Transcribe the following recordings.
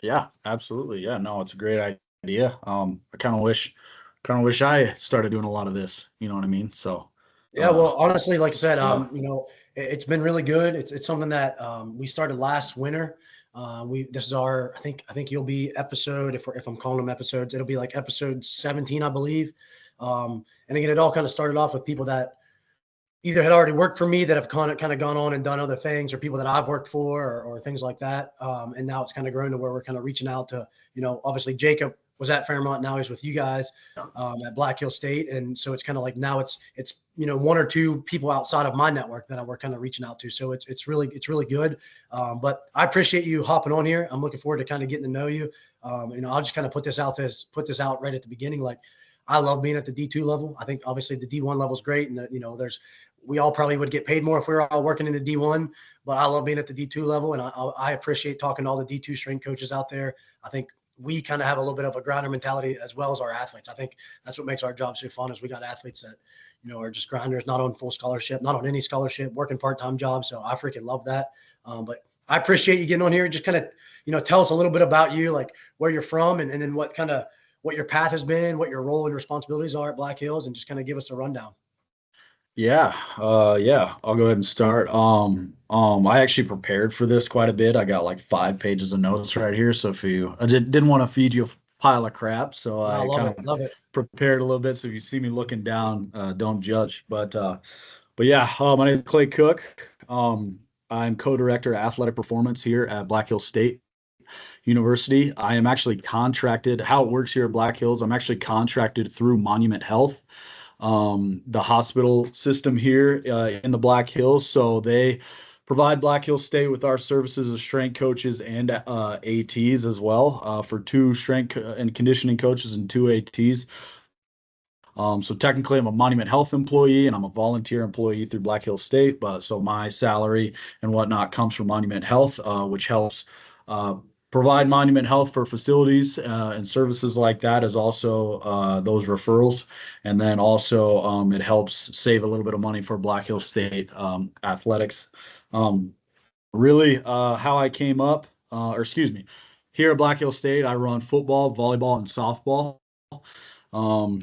Yeah, absolutely. Yeah, no, it's a great idea. I kind of wish I started doing a lot of this. You know what I mean? So, Yeah, uh, well, honestly, like I said, yeah, it's been really good. It's something that we started last winter. We this is our I think you'll be episode if I'm calling them episodes, it'll be like episode 17, I believe. And again, it all kind of started off with people that either had already worked for me that have kind of gone on and done other things, or people that I've worked for, or things like that. And now it's kind of grown to where we're kind of reaching out to, obviously Jacob was at Fairmont. Now he's with you guys at Black Hill State, and so it's kind of like now it's one or two people outside of my network that we're kind of reaching out to. So it's really good. But I appreciate you hopping on here. I'm looking forward to kind of getting to know you. I'll just kind of put this out right at the beginning. Like, I love being at the D2 level. I think obviously the D1 level is great, and we all probably would get paid more if we were all working in the D1, but I love being at the D2 level, and I appreciate talking to all the D2 strength coaches out there. I think we kind of have a little bit of a grinder mentality as well as our athletes. I think that's what makes our job so fun is we got athletes that, are just grinders, not on full scholarship, not on any scholarship, working part-time jobs. So I freaking love that. But I appreciate you getting on here. Just kind of, tell us a little bit about you, like where you're from, and then what your path has been, what your role and responsibilities are at Black Hills, and just kind of give us a rundown. yeah, I'll go ahead and start. I actually prepared for this quite a bit. I got like 5 pages of notes right here. So I didn't want to feed you a pile of crap, so I I love kind it. of Love it. prepared a little bit. So if you see me looking down, don't judge. But yeah, my name is Clay Cook. I'm co-director of athletic performance here at Black Hills State University. I am actually contracted. How it works here at Black Hills, I'm actually contracted through Monument Health, the hospital system here in the Black Hills. So they provide Black Hills State with our services as strength coaches and ATs as well, for two strength and conditioning coaches and two ATs. So technically, I'm a Monument Health employee and I'm a volunteer employee through Black Hills State. But so my salary and whatnot comes from Monument Health, which helps uh, provide Monument Health for facilities and services like that, as also those referrals. And then also it helps save a little bit of money for Black Hills State athletics. Um, really, how I came up, or excuse me, here at Black Hills State, I run football, volleyball, and softball. Um,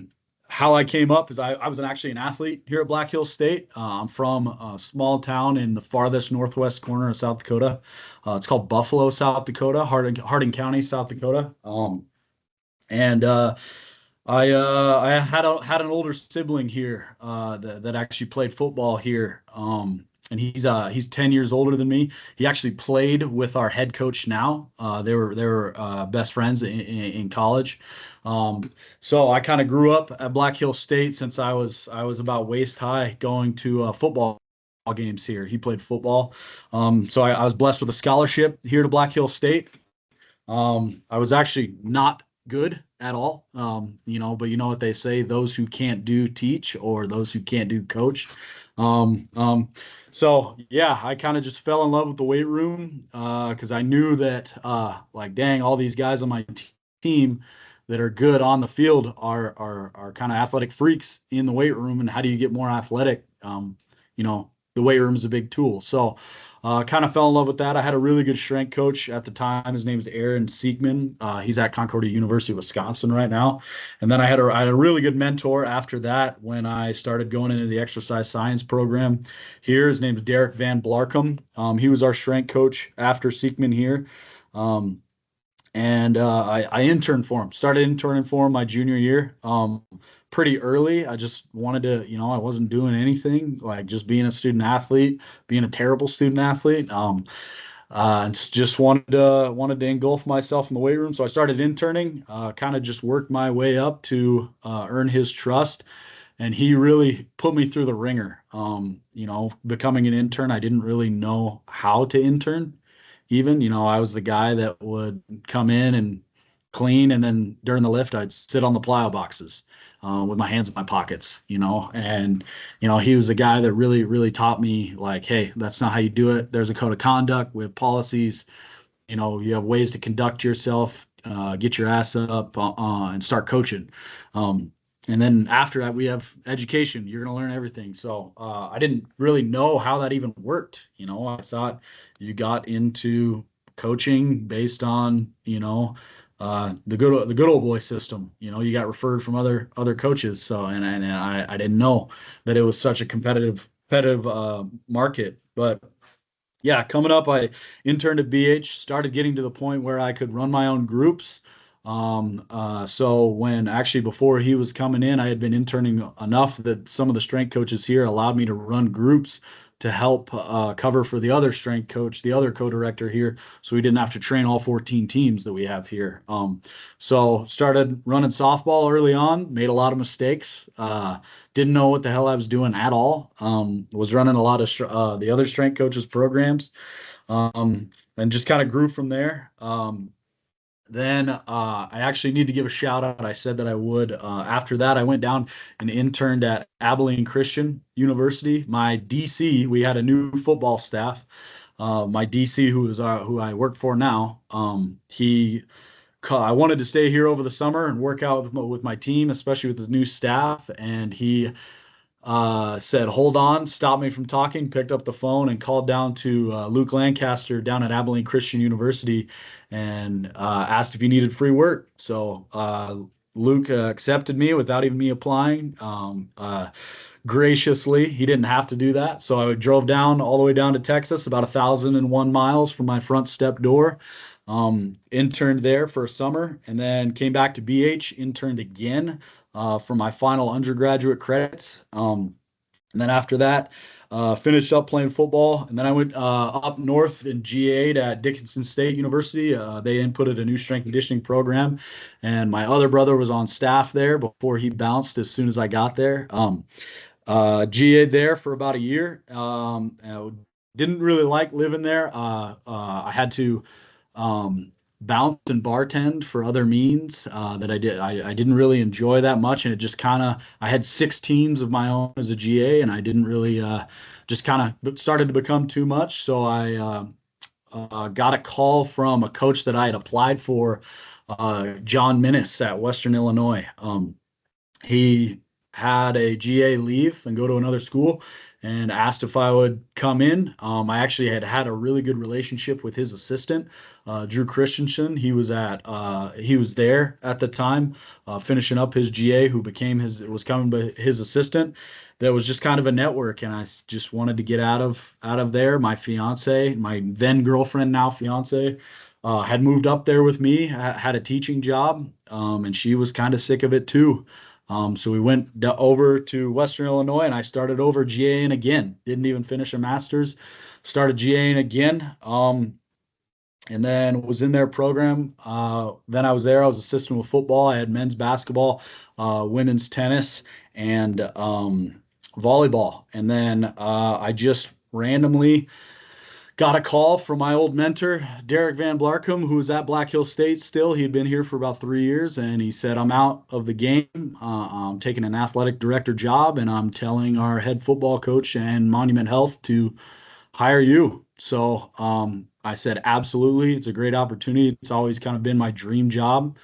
how I came up is I was actually an athlete here at Black Hills State. I'm from a small town in the farthest northwest corner of South Dakota. It's called Buffalo, South Dakota, Hardin County, South Dakota. And I had an older sibling here that actually played football here. And he's 10 years older than me. He actually played with our head coach now. They were best friends in college. So I kind of grew up at Black Hill State since I was about waist high, going to football games here. He played football. So I was blessed with a scholarship here to Black Hill State. I was actually not good at all. But you know what they say, those who can't do teach, or those who can't do coach. Um, um, so yeah, I kind of just fell in love with the weight room because I knew that like dang, all these guys on my team that are good on the field are kind of athletic freaks in the weight room. And how do you get more athletic? The weight room is a big tool. So kind of fell in love with that. I had a really good strength coach at the time. His name is Aaron Siegman. He's at Concordia University of Wisconsin right now. And then I had a really good mentor after that when I started going into the exercise science program here. His name is Derek Van Blarkum. He was our strength coach after Siegman here. Um, and I interned for him. Started interning for him my junior year. Pretty early. I just wanted to, I wasn't doing anything, like just being a student athlete, being a terrible student athlete. Just wanted to engulf myself in the weight room. So I started interning. Kind of just worked my way up to earn his trust, and he really put me through the ringer. Becoming an intern, I didn't really know how to intern. Even, I was the guy that would come in and clean, and then during the lift, I'd sit on the plyo boxes with my hands in my pockets, and he was the guy that really, really taught me, like, hey, that's not how you do it. There's a code of conduct. We have policies. You have ways to conduct yourself. Get your ass up and start coaching. And then after that, we have education. You're going to learn everything. So I didn't really know how that even worked. I thought you got into coaching based on, the good old boy system. You got referred from other coaches. So, and I didn't know that it was such a competitive market. But yeah, coming up, I interned at BH, started getting to the point where I could run my own groups. So when actually before he was coming in, I had been interning enough that some of the strength coaches here allowed me to run groups to help cover for the other strength coach, the other co-director here, so we didn't have to train all 14 teams that we have here. So started running softball early on, made a lot of mistakes. Didn't know what the hell I was doing at all. Was running a lot of the other strength coaches programs, and just kind of grew from there. Then I actually need to give a shout out. I said that I would. After that, I went down and interned at Abilene Christian University. My DC, we had a new football staff. My DC, who I work for now, I wanted to stay here over the summer and work out with my team, especially with the new staff. And he said, hold on, stopped me from talking, picked up the phone and called down to Luke Lancaster down at Abilene Christian University and asked if he needed free work. So Luke accepted me without even me applying. Graciously, he didn't have to do that. So I drove down all the way down to Texas, about 1,001 miles from my front step door. Interned there for a summer and then came back to BH, interned again for my final undergraduate credits. And then after that, finished up playing football. And then I went up north and GA'd at Dickinson State University. They inputted a new strength conditioning program. And my other brother was on staff there before he bounced as soon as I got there. GA'd there for about a year. Didn't really like living there. I had to bounce and bartend for other means that I did. I didn't really enjoy that much, and it just kind of. I had 6 teams of my own as a GA, and I didn't really just kind of started to become too much. So I got a call from a coach that I had applied for, John Minnis at Western Illinois. He had a GA leave and go to another school and asked if I would come in. I actually had a really good relationship with his assistant, Drew Christensen. He was there at the time, finishing up his GA, who was coming by his assistant. That was just kind of a network, and I just wanted to get out of there. My fiance, my then girlfriend, now fiance, had moved up there with me, had a teaching job, and she was kind of sick of it too. So we went over to Western Illinois and I started over GAing again. Didn't even finish a master's, started GAing again. And then was in their program. Then I was there. I was assistant with football. I had men's basketball, women's tennis, and volleyball. And then I just randomly got a call from my old mentor, Derek Van Blarcom, who was at Black Hill State still. He had been here for about 3 years, and he said, I'm out of the game. I'm taking an athletic director job, and I'm telling our head football coach and Monument Health to hire you. So I said, absolutely. It's a great opportunity. It's always kind of been my dream job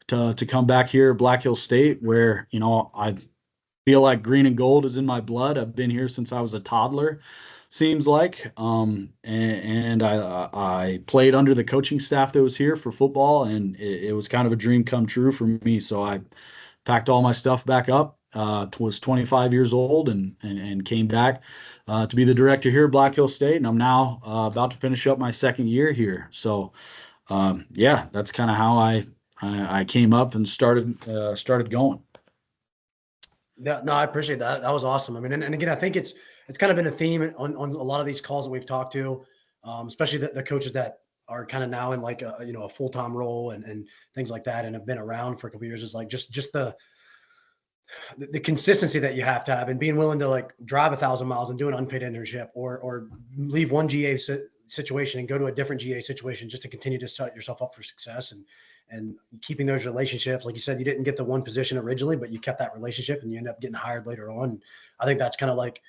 to come back here at Black Hill State, where, I feel like green and gold is in my blood. I've been here since I was a toddler, seems like. And I played under the coaching staff that was here for football, and it was kind of a dream come true for me. So I packed all my stuff back up, was 25 years old, and came back to be the director here at Black Hill State. And I'm now about to finish up my second year here. So yeah, that's kind of how I came up and started going. Yeah, no, I appreciate that. That was awesome. I mean, and again, I think it's kind of been a theme on a lot of these calls that we've talked to, especially the coaches that are kind of now in like a full-time role and things like that, and have been around for a couple of years. Is like just the consistency that you have to have, and being willing to like drive 1,000 miles and do an unpaid internship, or leave one GA situation and go to a different GA situation just to continue to set yourself up for success, and keeping those relationships. Like you said, you didn't get the one position originally, but you kept that relationship and you end up getting hired later on. I think that's kind of like,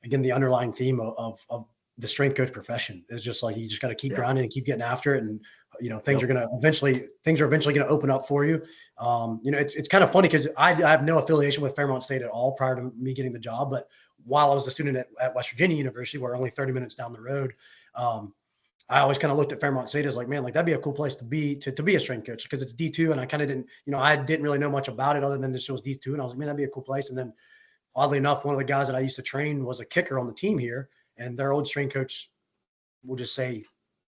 again, the underlying theme of the strength coach profession is just like, you just got to keep grinding and keep getting after it. And, things are eventually going to open up for you. It's kind of funny because I have no affiliation with Fairmont State at all prior to me getting the job. But while I was a student at West Virginia University, where only 30 minutes down the road, I always kind of looked at Fairmont State as like, man, like that'd be a cool place to be to be a strength coach because it's D2, and I kind of didn't, I didn't really know much about it other than this was D2, and I was like, man, that'd be a cool place. And then oddly enough, one of the guys that I used to train was a kicker on the team here, and their old strength coach, we'll just say,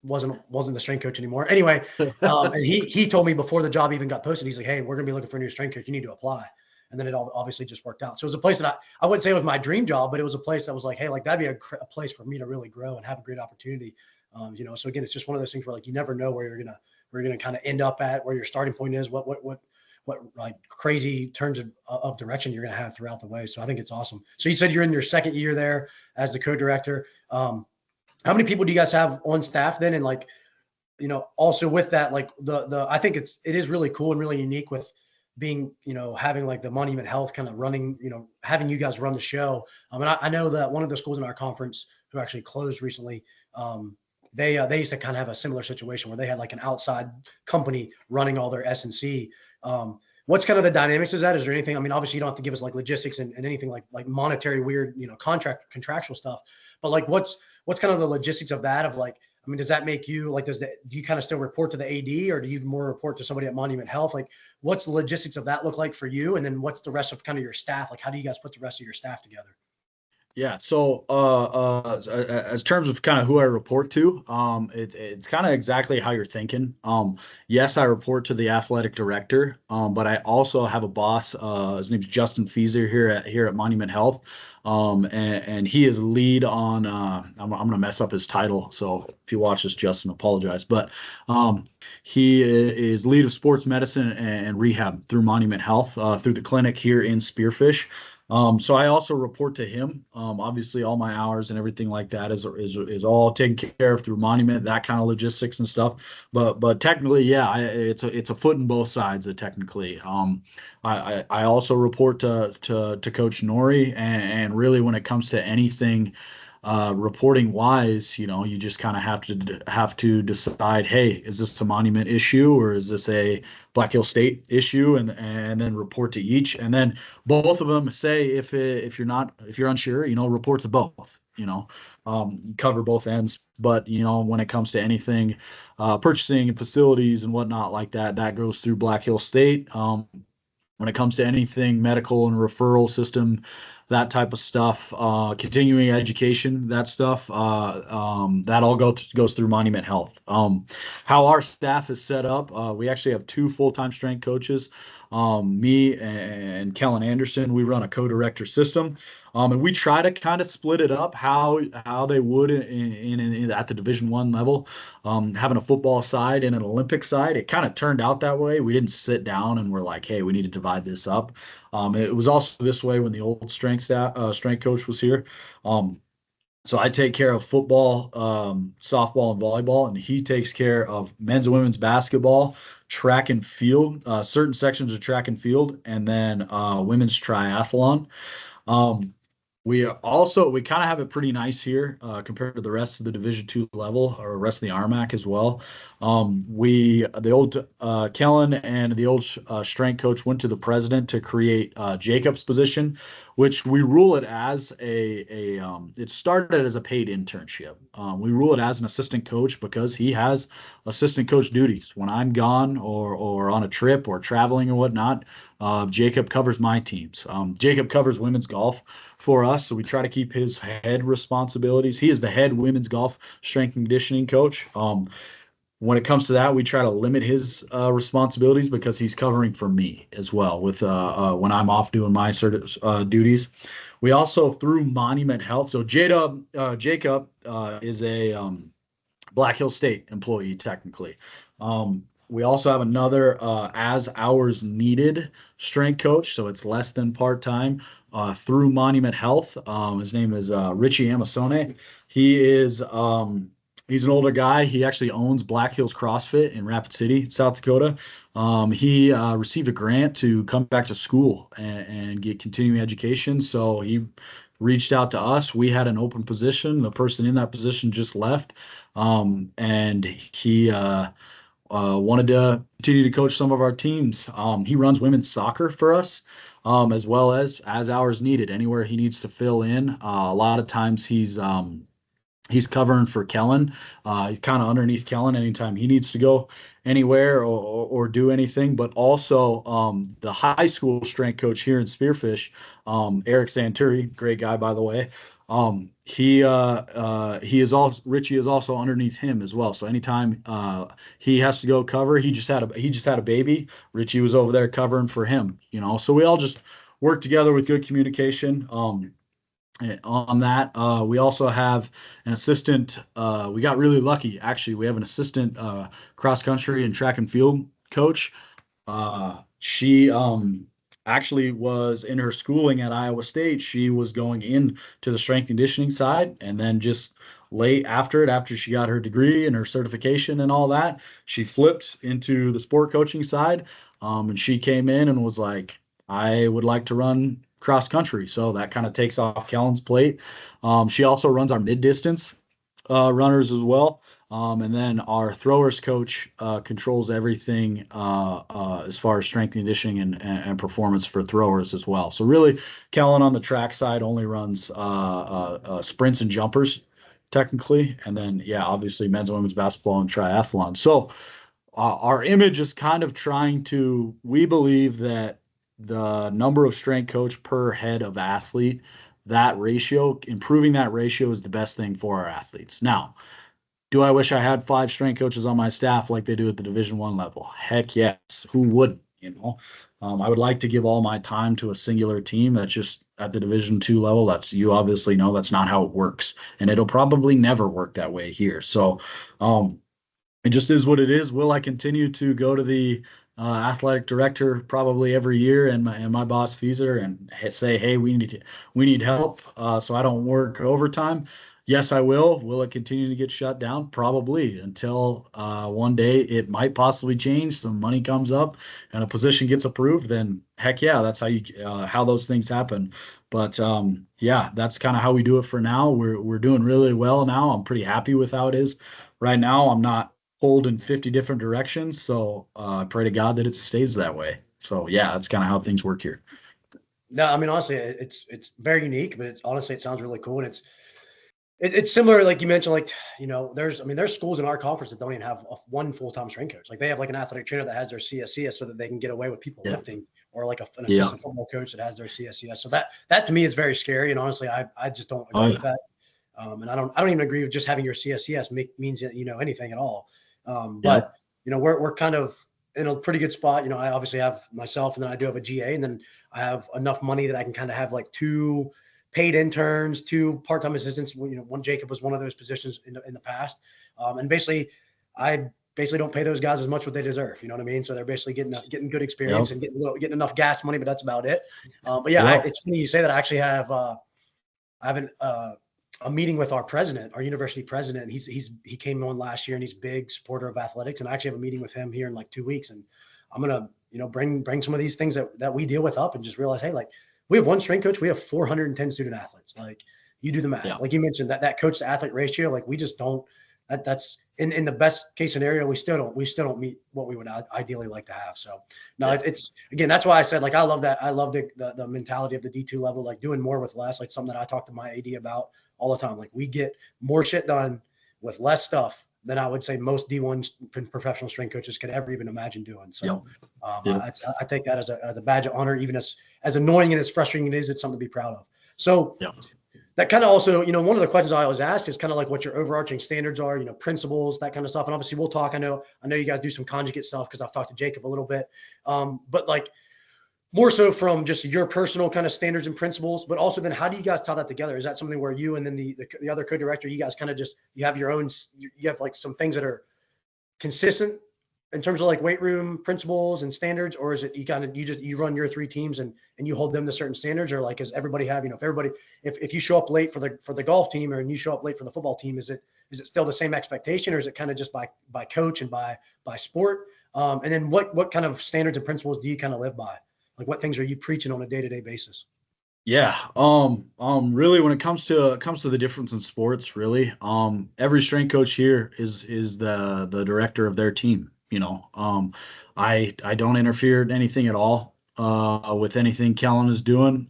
wasn't the strength coach anymore. Anyway, and he told me before the job even got posted, he's like, hey, we're gonna be looking for a new strength coach. You need to apply. And then it obviously just worked out. So it was a place that I wouldn't say it was my dream job, but it was a place that was like, hey, like that'd be a place for me to really grow and have a great opportunity. So again, it's just one of those things where like you never know where you're gonna kind of end up at, where your starting point is, what like crazy turns of direction you're gonna have throughout the way. So I think it's awesome. So you said you're in your second year there as the co-director. How many people do you guys have on staff then? And like, also with that, like I think it is really cool and really unique with being, having like the Monument Health kind of running, having you guys run the show. And I know that one of the schools in our conference who actually closed recently, they used to kind of have a similar situation where they had like an outside company running all their S&C. What's kind of the dynamics of that? Is there anything, I mean, obviously you don't have to give us like logistics and anything like monetary weird, contractual stuff, but like what's kind of the logistics of that, of like, I mean, does that make you like, do you kind of still report to the AD, or do you more report to somebody at Monument Health? Like what's the logistics of that look like for you? And then what's the rest of kind of your staff? Like, how do you guys put the rest of your staff together? Yeah. So, as terms of kind of who I report to, it's kind of exactly how you're thinking. Yes, I report to the athletic director, but I also have a boss. His name's Justin Feeser here at Monument Health, and he is lead on. I'm gonna mess up his title, so if you watch this, Justin, apologize. But he is lead of sports medicine and rehab through Monument Health, through the clinic here in Spearfish. So I also report to him. Obviously, all my hours and everything like that is all taken care of through Monument, that kind of logistics and stuff. But technically, yeah, it's a foot in both sides. Technically, I also report to Coach Nori, and really when it comes to anything reporting wise, you just kind of have to decide, hey, is this a Monument issue or is this a Black Hill State issue, and then report to each, and then both of them say if you're unsure, report to both. Cover both ends. But when it comes to anything, purchasing and facilities and whatnot like that, that goes through Black Hill State. When it comes to anything medical and referral system, that type of stuff, continuing education, that stuff, that all goes through Monument Health. How our staff is set up, we actually have two full-time strength coaches, me and Kellen Anderson. We run a co-director system, and we try to kind of split it up how they would at the Division I level, having a football side and an Olympic side. It kind of turned out that way. We didn't sit down and we're like, hey, we need to divide this up. It was also this way when the old strength coach was here. So I take care of football, softball, and volleyball, and he takes care of men's and women's basketball, track and field, certain sections of track and field, and then women's triathlon. Um, we kind of have it pretty nice here compared to the rest of the Division II level, or rest of the RMAC as well. The old Kellen and the old strength coach went to the president to create Jacob's position, which we rule it as it started as a paid internship. We rule it as an assistant coach because he has assistant coach duties when I'm gone or on a trip or traveling or whatnot. Jacob covers my teams. Jacob covers women's golf for us, so we try to keep his head responsibilities. He is the head women's golf strength and conditioning coach. When it comes to that, we try to limit his responsibilities because he's covering for me as well with when I'm off doing my duties. We also, through Monument Health, so Jacob is a Black Hill State employee technically. We also have another as hours needed strength coach, so it's less than part-time through Monument Health. His name is Richie Amasone. He's an older guy. He actually owns Black Hills CrossFit in Rapid City, South Dakota. He received a grant to come back to school and get continuing education. So he reached out to us. We had an open position. The person in that position just left. And he wanted to continue to coach some of our teams. He runs women's soccer for us, as well as hours needed, anywhere he needs to fill in. A lot of times He's covering for Kellen. He's kind of underneath Kellen anytime he needs to go anywhere or do anything. But also the high school strength coach here in Spearfish, Eric Santuri, great guy by the way. He is also Richie is also underneath him as well. So anytime he has to go cover, he just had a baby. Richie was over there covering for him. So we all just work together with good communication. On that. We also have an assistant. We got really lucky, actually. We have an assistant cross country and track and field coach. She actually was in her schooling at Iowa State. She was going in to the strength and conditioning side, and then just late after it, after she got her degree and her certification and all that, she flipped into the sport coaching side. And she came in and was like, I would like to run cross country. So that kind of takes off Kellen's plate. She also runs our mid distance runners as well. And then our throwers coach controls everything as far as strength and conditioning and performance for throwers as well. So really, Kellen on the track side only runs sprints and jumpers technically. And then, yeah, obviously men's and women's basketball and triathlon. So our image is kind of trying to, we believe that the number of strength coach per head of athlete, that ratio, improving that ratio is the best thing for our athletes. Now, do I wish I had 5 strength coaches on my staff like they do at the Division I level? Heck yes. Who wouldn't? I would like to give all my time to a singular team that's just at the Division II level. That's, you obviously know, that's not how it works, and it'll probably never work that way here. So, it just is what it is. Will I continue to go to the athletic director probably every year and my boss Feezer and say, hey, we need help so I don't work overtime? Yes, I will. Will it continue to get shut down? Probably until one day it might possibly change. Some money comes up and a position gets approved. Then heck yeah, that's how those things happen. But yeah, that's kind of how we do it for now. We're doing really well now. I'm pretty happy with how it is right now. I'm not pulled in 50 different directions. So I pray to God that it stays that way. So yeah, that's kind of how things work here. No, I mean honestly, it's very unique, but it's honestly it sounds really cool, and it's similar, like you mentioned, like there's schools in our conference that don't even have one full-time strength coach. Like they have like an athletic trainer that has their CSCS so that they can get away with people Yeah. lifting, or like an Yeah. assistant football coach that has their CSCS. So that to me is very scary, and honestly, I just don't Oh agree yeah. with that. And I don't even agree with just having your CSCS means that anything at all. But Yep. we're kind of in a pretty good spot. I obviously have myself, and then I do have a GA, and then I have enough money that I can kind of have like 2 paid interns, 2 part-time assistants. One Jacob was one of those positions in the past, and basically, I basically don't pay those guys as much what they deserve. You know what I mean? So they're basically getting good experience Yep. and getting enough gas money, but that's about it. But yeah, Yep. it's funny you say that. I actually have a meeting with our president, our university president. And he came on last year, and he's a big supporter of athletics. And I actually have a meeting with him here in like 2 weeks, and I'm gonna bring some of these things that we deal with up, and just realize, hey, like we have one strength coach, we have 410 student athletes. Like you do the math, Yeah. like you mentioned that coach to athlete ratio, like we just don't. That's in the best case scenario, we still don't meet what we would ideally like to have. So no, Yeah. it's again, that's why I said, like, I love that. I love the mentality of the D2 level, like doing more with less, like something that I talk to my AD about all the time. Like we get more shit done with less stuff than I would say most D1 professional strength coaches could ever even imagine doing. Yep. So Yep. I take that as a badge of honor, even as annoying and as frustrating it is, it's something to be proud of. So Yep. that kind of also, one of the questions I always ask is kind of like what your overarching standards are, principles, that kind of stuff. And obviously we'll talk. I know you guys do some conjugate stuff because I've talked to Jacob a little bit. But like more so from just your personal kind of standards and principles, but also then how do you guys tie that together? Is that something where you and then the other co-director, you guys kind of just, you have your own, you have like some things that are consistent in terms of like weight room principles and standards, or is it you run your 3 teams and you hold them to certain standards, or like, does everybody have, if you show up late for the golf team, or and you show up late for the football team, is it still the same expectation, or is it kind of just by coach and by sport? And then what kind of standards and principles do you kind of live by? Like what things are you preaching on a day-to-day basis? Yeah. Really, when it comes to the difference in sports, really, every strength coach here is the director of their team. I don't interfere in anything at all. with anything Kellen is doing.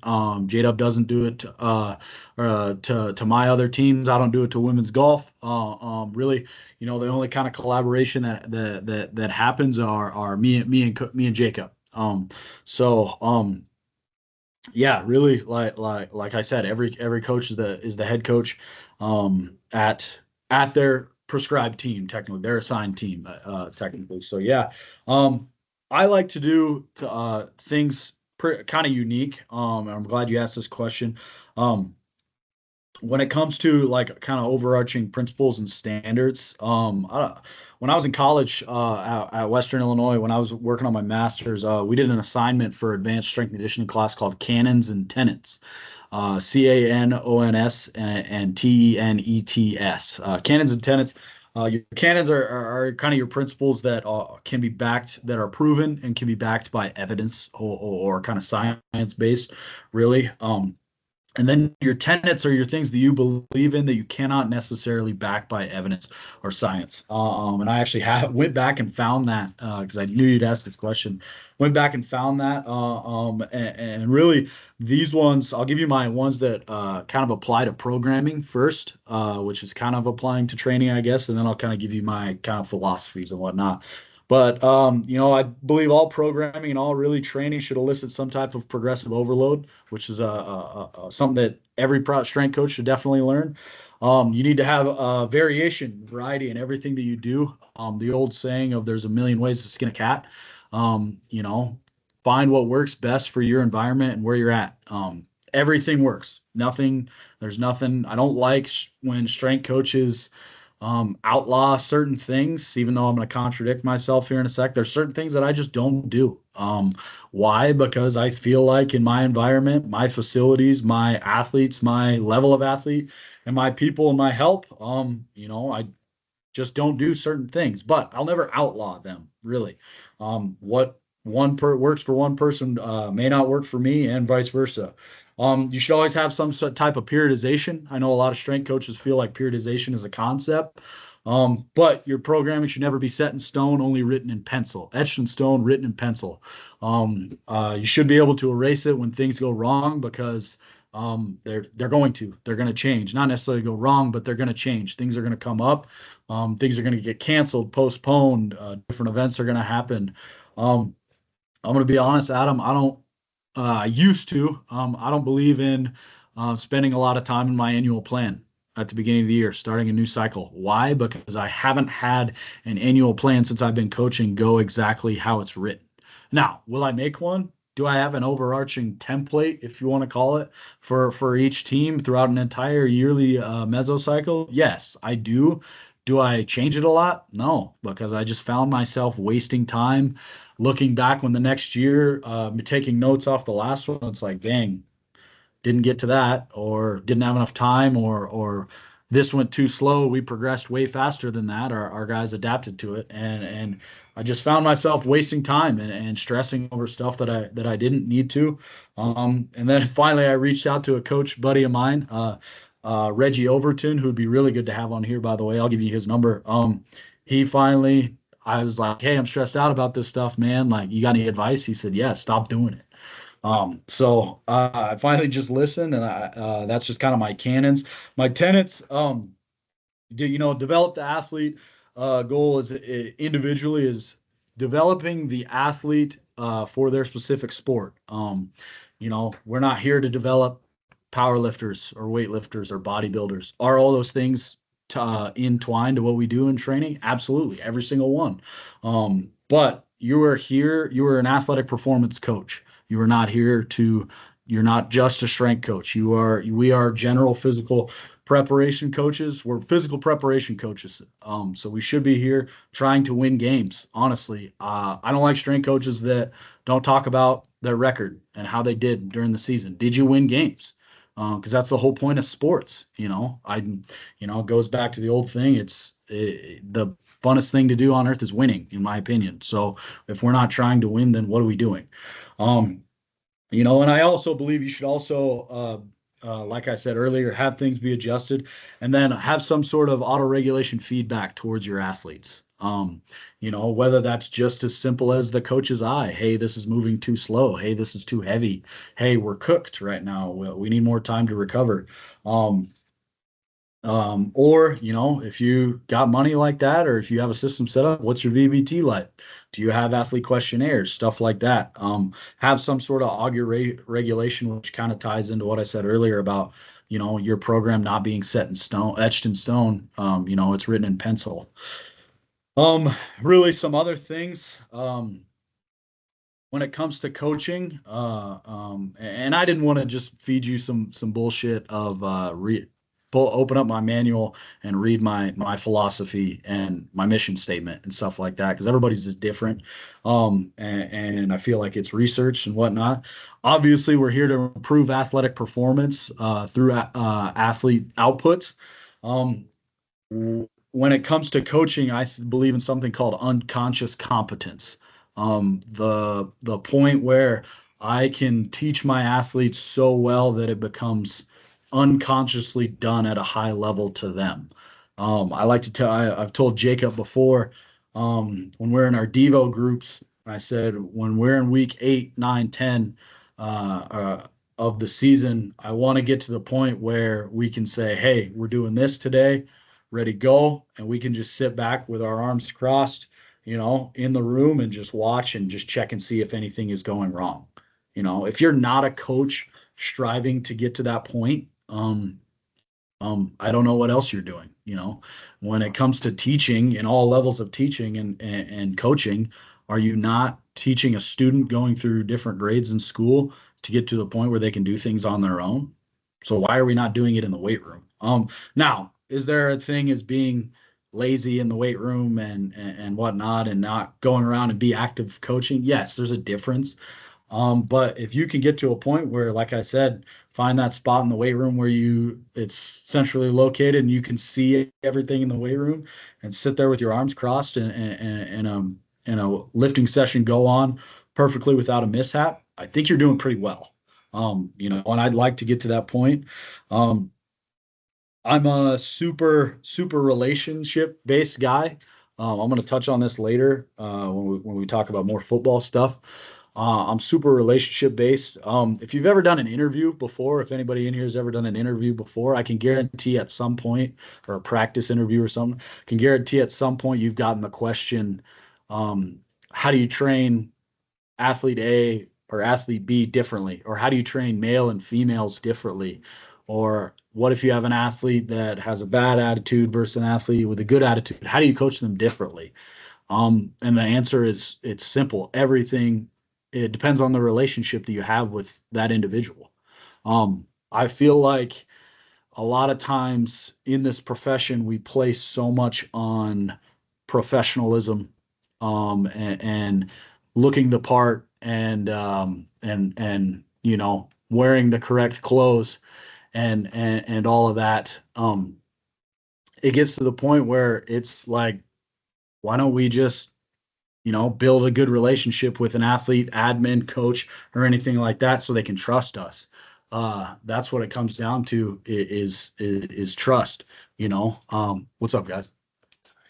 J-Dub doesn't do it to my other teams. I don't do it to women's golf. Really, the only kind of collaboration that happens are me and Jacob. Yeah, really, like I said, every coach is the head coach at their prescribed team, technically their assigned team, technically. So yeah, I like to do things kind of unique. And I'm glad you asked this question. Um, when it comes to like kind of overarching principles and standards, when I was in college at Western Illinois, when I was working on my master's, we did an assignment for advanced strength and conditioning class called Canons and Tenets, Canons and Tenets. Canons and tenets. Your canons are kind of your principles that can be backed, that are proven and can be backed by evidence or kind of science based, really. And then your tenets are your things that you believe in that you cannot necessarily back by evidence or science. And I actually went back and found that because I knew you'd ask this question. Went back and found that, and really these ones, I'll give you my ones that kind of apply to programming first, which is kind of applying to training, I guess, and then I'll kind of give you my kind of philosophies and whatnot. But I believe all programming and all really training should elicit some type of progressive overload, which is something that every strength coach should definitely learn. You need to have variation, variety in everything that you do. The old saying of "there's a million ways to skin a cat." Find what works best for your environment and where you're at. Everything works. There's nothing. I don't like when strength coaches outlaw certain things, even though I'm going to contradict myself here in a sec. There's certain things that I just don't do. Why? Because I feel like in my environment, my facilities, my athletes, my level of athlete, and my people and my help, I just don't do certain things, but I'll never outlaw them, really. What works for one person may not work for me, and vice versa. You should always have some type of periodization. I know a lot of strength coaches feel like periodization is a concept, but your programming should never be set in stone, only written in pencil, etched in stone, written in pencil. You should be able to erase it when things go wrong because they're going to change, not necessarily go wrong, but they're going to change. Things are going to come up. Things are going to get canceled, postponed. Different events are going to happen. I'm going to be honest, Adam. I used to. I don't believe in spending a lot of time in my annual plan at the beginning of the year, starting a new cycle. Why? Because I haven't had an annual plan since I've been coaching go exactly how it's written. Now, will I make one? Do I have an overarching template, if you want to call it, for each team throughout an entire yearly mesocycle? Yes, I do. Do I change it a lot? No, because I just found myself wasting time looking back when the next year, taking notes off the last one. It's like, dang, didn't get to that, or didn't have enough time, or this went too slow. We progressed way faster than that. Our guys adapted to it, and I just found myself wasting time and stressing over stuff that I didn't need to. And then finally, I reached out to a coach buddy of mine, Reggie Overton, who'd be really good to have on here. By the way, I'll give you his number. He finally, I was like, hey, I'm stressed out about this stuff, man. Like, you got any advice? He said, yeah, stop doing it. I finally just listened, and that's just kind of my canons. My tenets, develop the athlete. Goal is individually is developing the athlete for their specific sport. We're not here to develop power lifters or weightlifters or bodybuilders. Are all those things entwined to what we do in training? Absolutely, every single one. But you are here, you are an athletic performance coach. You are not here to, you're not just a strength coach. We are general physical preparation coaches. We're physical preparation coaches. So we should be here trying to win games. Honestly, I don't like strength coaches that don't talk about their record and how they did during the season. Did you win games? Because that's the whole point of sports. It goes back to the old thing. The funnest thing to do on earth is winning, in my opinion. So if we're not trying to win, then what are we doing? And I also believe you should also like I said earlier, have things be adjusted, and then have some sort of auto regulation feedback towards your athletes. Whether that's just as simple as the coach's eye. Hey, this is moving too slow. Hey, this is too heavy. Hey, we're cooked right now. We need more time to recover. Um, or, if you got money like that, or if you have a system set up, what's your VBT like? Do you have athlete questionnaires, stuff like that? Have some sort of regulation, which kind of ties into what I said earlier about, your program not being set in stone, etched in stone. It's written in pencil. Really some other things. When it comes to coaching, and I didn't want to just feed you some bullshit of open up my manual and read my philosophy and my mission statement and stuff like that, because everybody's just different. And I feel like it's research and whatnot. Obviously, we're here to improve athletic performance through athlete output. Um, when it comes to coaching, I believe in something called unconscious competence. The point where I can teach my athletes so well that it becomes unconsciously done at a high level to them. I like to tell, I've told Jacob before, when we're in our Devo groups, I said, when we're in week 8, 9, 10 of the season, I want to get to the point where we can say, hey, we're doing this today, ready, go. And we can just sit back with our arms crossed, in the room and just watch and just check and see if anything is going wrong. If you're not a coach striving to get to that point, I don't know what else you're doing. When it comes to teaching in all levels of teaching and coaching, are you not teaching a student going through different grades in school to get to the point where they can do things on their own? So why are we not doing it in the weight room? Now, is there a thing as being lazy in the weight room and whatnot and not going around and be active coaching? Yes, there's a difference. But if you can get to a point where, like I said, find that spot in the weight room where it's centrally located and you can see everything in the weight room and sit there with your arms crossed and a lifting session go on perfectly without a mishap, I think you're doing pretty well. And I'd like to get to that point. Um, I'm a super relationship based guy. I'm going to touch on this later when we talk about more football stuff. I'm super relationship based. If you've ever done an interview before, if anybody in here has ever done an interview before, I can guarantee at some point, or a practice interview or something, I can guarantee at some point you've gotten the question, um, how do you train athlete A or athlete B differently? Or how do you train male and females differently? Or what if you have an athlete that has a bad attitude versus an athlete with a good attitude? How do you coach them differently? And the answer is it's simple. Everything, it depends on the relationship that you have with that individual. I feel like a lot of times in this profession, we place so much on professionalism, and looking the part and wearing the correct clothes and all of that. It gets to the point where it's like, why don't we just build a good relationship with an athlete, admin, coach, or anything like that so they can trust us. That's what it comes down to is trust. What's up, guys?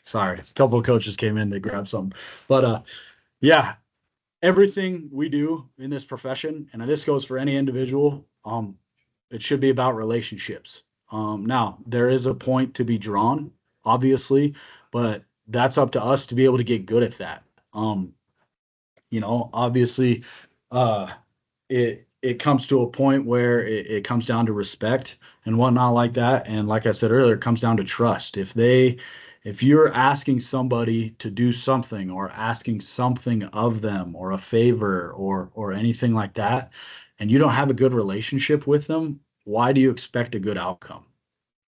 Sorry, a couple of coaches came in to grab something. But yeah, everything we do in this profession, and this goes for any individual, it should be about relationships. Now, there is a point to be drawn, obviously, but that's up to us to be able to get good at that. Obviously, uh, it comes to a point where it comes down to respect and whatnot like that. And like I said earlier, it comes down to trust. If you're asking somebody to do something or asking something of them or a favor or anything like that, and you don't have a good relationship with them, why do you expect a good outcome?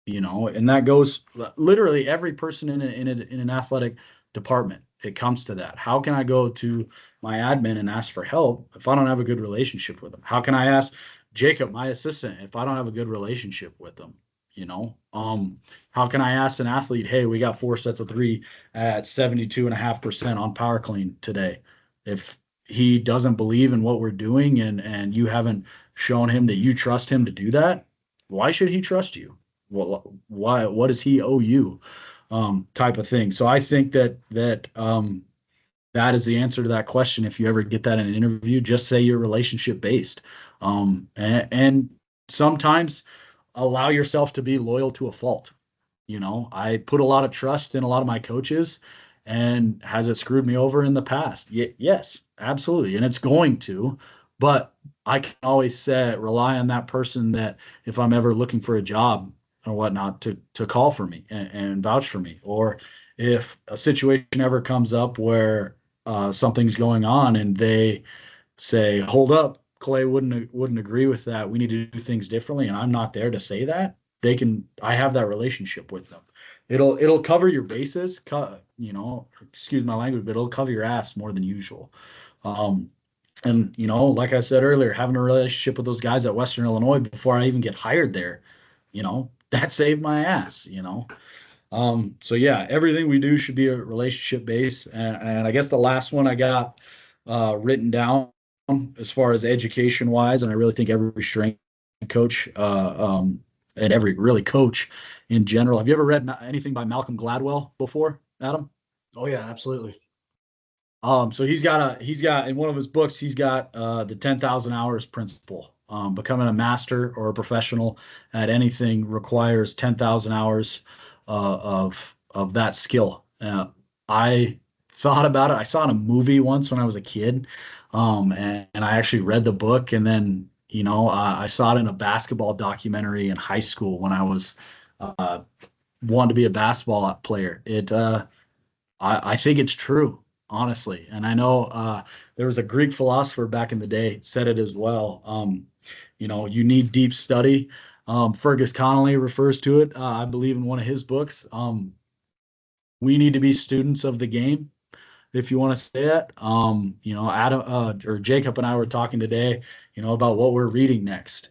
And that goes literally every person in an athletic department. It comes to that. How can I go to my admin and ask for help if I don't have a good relationship with them? How can I ask Jacob, my assistant, if I don't have a good relationship with them? How can I ask an athlete, hey, we got 4 sets of 3 at 72.5% on power clean today? If he doesn't believe in what we're doing and you haven't shown him that you trust him to do that, why should he trust you? Why, what does he owe you? Type of thing. So I think that is the answer to that question. If you ever get that in an interview, just say you're relationship based. And sometimes allow yourself to be loyal to a fault. I put a lot of trust in a lot of my coaches, and has it screwed me over in the past? Yes, absolutely. And it's going to, but I can always say, rely on that person, that if I'm ever looking for a job or whatnot, to call for me and vouch for me. Or if a situation ever comes up where something's going on and they say, hold up, Clay wouldn't agree with that, we need to do things differently, and I'm not there to say that, I have that relationship with them. It'll cover your bases, excuse my language, but it'll cover your ass more than usual. um and like I said earlier, having a relationship with those guys at Western Illinois before I even get hired there, that saved my ass. So yeah, everything we do should be a relationship base. And I guess the last one I got written down as far as education wise, and I really think every strength coach and every really coach in general. Have you ever read anything by Malcolm Gladwell before, Adam? Oh yeah, absolutely. So he's got in one of his books, he's got the 10,000 hours principle. Becoming a master or a professional at anything requires 10,000 hours of that skill. I thought about it. I saw it in a movie once when I was a kid, and I actually read the book, and then I saw it in a basketball documentary in high school when I was uh, wanted to be a basketball player. I think it's true, honestly. And I know there was a Greek philosopher back in the day said it as well. You need deep study. Fergus Connolly refers to it, I believe, in one of his books. We need to be students of the game, if you want to say that. Adam or Jacob and I were talking today, about what we're reading next.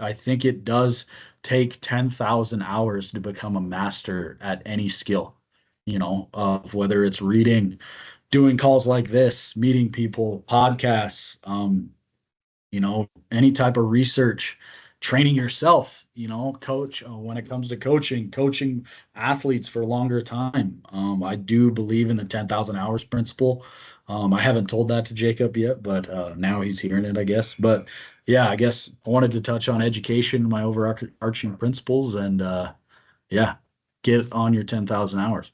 I think it does take 10,000 hours to become a master at any skill, of whether it's reading, doing calls like this, meeting people, podcasts, any type of research, training yourself, coach, when it comes to coaching athletes for a longer time. I do believe in the 10,000 hours principle. I haven't told that to Jacob yet, but now he's hearing it, I guess. But yeah, I guess I wanted to touch on education, my overarching principles, and yeah, get on your 10,000 hours.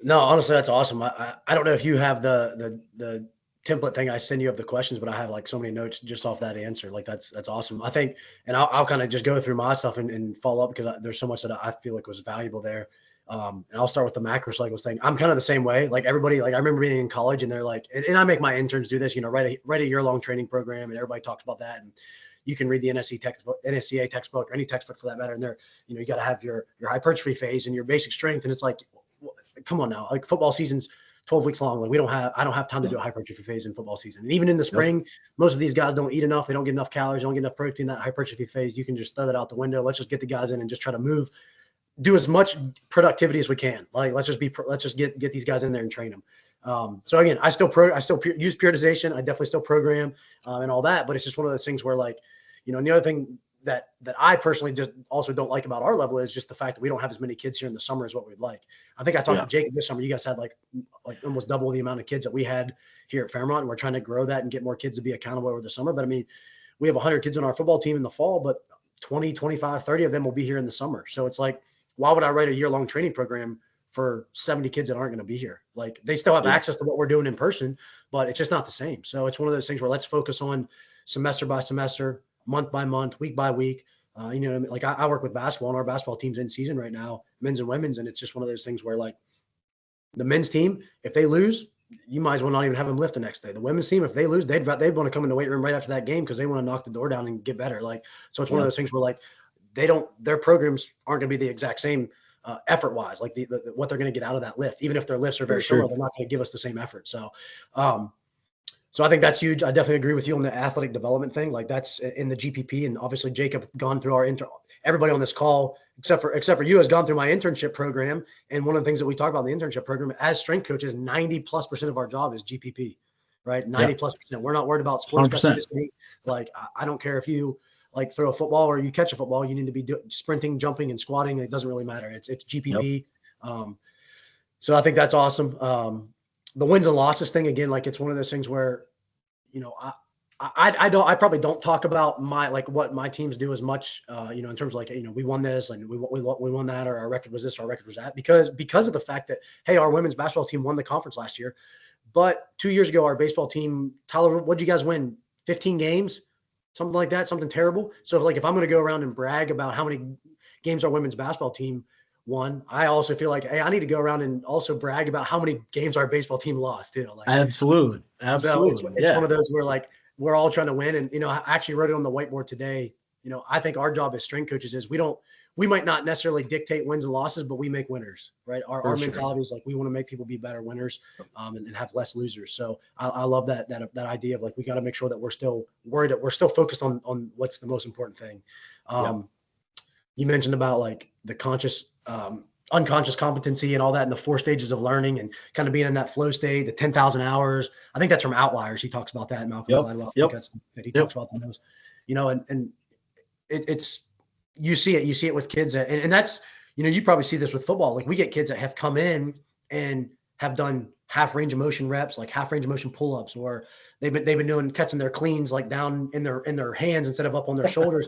No, honestly, that's awesome. I don't know if you have the template thing I send you of the questions, but I have like so many notes just off that answer. Like that's awesome. I think, and I'll kind of just go through my stuff and follow up because there's so much that I feel like was valuable there. And I'll start with the macro cycles thing. I'm kind of the same way. Like everybody, like I remember being in college and they're like, and I make my interns do this, write a year-long training program, and everybody talks about that. And you can read the NSCA textbook, or any textbook for that matter. And they're, you got to have your hypertrophy phase and your basic strength. And it's like, come on now, like football season's 12 weeks long. Like I don't have time to do a hypertrophy phase in football season. And even in the spring, most of these guys don't eat enough. They don't get enough calories, don't get enough protein. That hypertrophy phase, you can just throw that out the window. Let's just get the guys in and just try to move, do as much productivity as we can. Like, let's just get these guys in there and train them. So again, I still use periodization. I definitely still program and all that, but it's just one of those things where like, and the other thing that I personally just also don't like about our level is just the fact that we don't have as many kids here in the summer as what we'd like. I think I talked to Jacob this summer. You guys had like almost double the amount of kids that we had here at Fairmont. And we're trying to grow that and get more kids to be accountable over the summer. But I mean, we have 100 kids on our football team in the fall, but 20, 25, 30 of them will be here in the summer. So it's like, why would I write a year-long training program for 70 kids that aren't going to be here? Like, they still have access to what we're doing in person, but it's just not the same. So it's one of those things where let's focus on semester by semester, month by month, week by week. Like I work with basketball, and our basketball team's in season right now, men's and women's. And it's just one of those things where like the men's team, if they lose, you might as well not even have them lift the next day. The women's team, if they lose, they'd want to come in the weight room right after that game because they want to knock the door down and get better. Like, so it's one of those things where like their programs aren't going to be the exact same effort wise, like the what they're going to get out of that lift. Even if their lifts are very similar, they're not going to give us the same effort. So, so I think that's huge. I definitely agree with you on the athletic development thing. Like that's in the GPP, and obviously Jacob gone through everybody on this call, except for you, has gone through my internship program. And one of the things that we talk about in the internship program as strength coaches, 90+% of our job is GPP, right? 90+%. We're not worried about sports specificity. Like I don't care if you like throw a football or you catch a football, you need to be sprinting, jumping, and squatting. It doesn't really matter. It's Yep. GPP. So I think that's awesome. The wins and losses thing again, like it's one of those things where, you know, I probably don't talk about my like what my teams do as much, you know, in terms of like, you know, we won this and we won that, or our record was this, or our record was that, because of the fact that, hey, our women's basketball team won the conference last year, but 2 years ago our baseball team, Tyler, what'd you guys win? 15 games, something like that, something terrible. So if I'm going to go around and brag about how many games our women's basketball team won, I also feel like, hey, I need to go around and also brag about how many games our baseball team lost too. Like, Absolutely. so Absolutely. it's one of those where like we're all trying to win. And, you know, I actually wrote it on the whiteboard today. You know, I think our job as strength coaches is we might not necessarily dictate wins and losses, but we make winners, right? Our Sure. mentality is like, we want to make people be better winners, and have less losers. So I love that idea of like, we got to make sure that we're still worried, that we're still focused on what's the most important thing. You mentioned about like the conscious, unconscious competency and all that, and the 4 stages of learning and kind of being in that flow state, the 10,000 hours. I think that's from Outliers. He talks about that. Malcolm Gladwell. He talks about those, you know, and it's, you see it with kids, and that's, you know, you probably see this with football. Like we get kids that have come in and have done half range of motion reps, like half range of motion pull-ups, or they've been doing catching their cleans like down in their hands instead of up on their shoulders.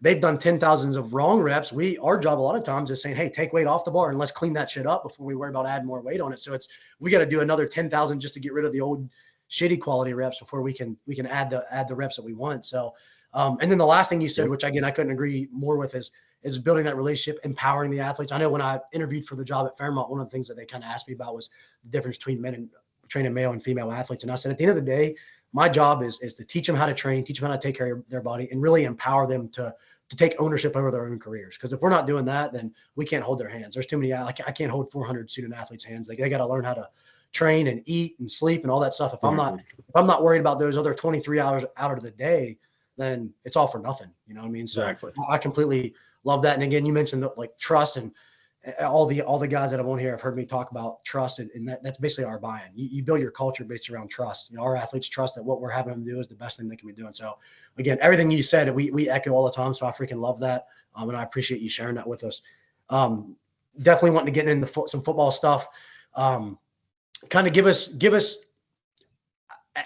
They've done 10,000s of wrong reps. Our job a lot of times is saying, hey, take weight off the bar and let's clean that shit up before we worry about adding more weight on it. So we got to do another 10,000 just to get rid of the old shitty quality reps before we can add the reps that we want. So, and then the last thing you said, which again, I couldn't agree more with, is building that relationship, empowering the athletes. I know when I interviewed for the job at Fairmont, one of the things that they kind of asked me about was the difference between men and training male and female athletes. And I said, at the end of the day, my job is to teach them how to train, teach them how to take care of their body, and really empower them to take ownership over their own careers. Because if we're not doing that, then we can't hold their hands. There's too many. I can't hold 400 student athletes' hands. They got to learn how to train and eat and sleep and all that stuff. If I'm not worried about those other 23 hours out of the day, then it's all for nothing. You know what I mean? So Exactly. I completely love that. And again, you mentioned like trust, and all the guys that have on here have heard me talk about trust, and that's basically our buy-in. You build your culture based around trust. You know, our athletes trust that what we're having them do is the best thing they can be doing. So again, everything you said, we echo all the time. So I freaking love that. And I appreciate you sharing that with us. Definitely wanting to get into some football stuff. Kind of give us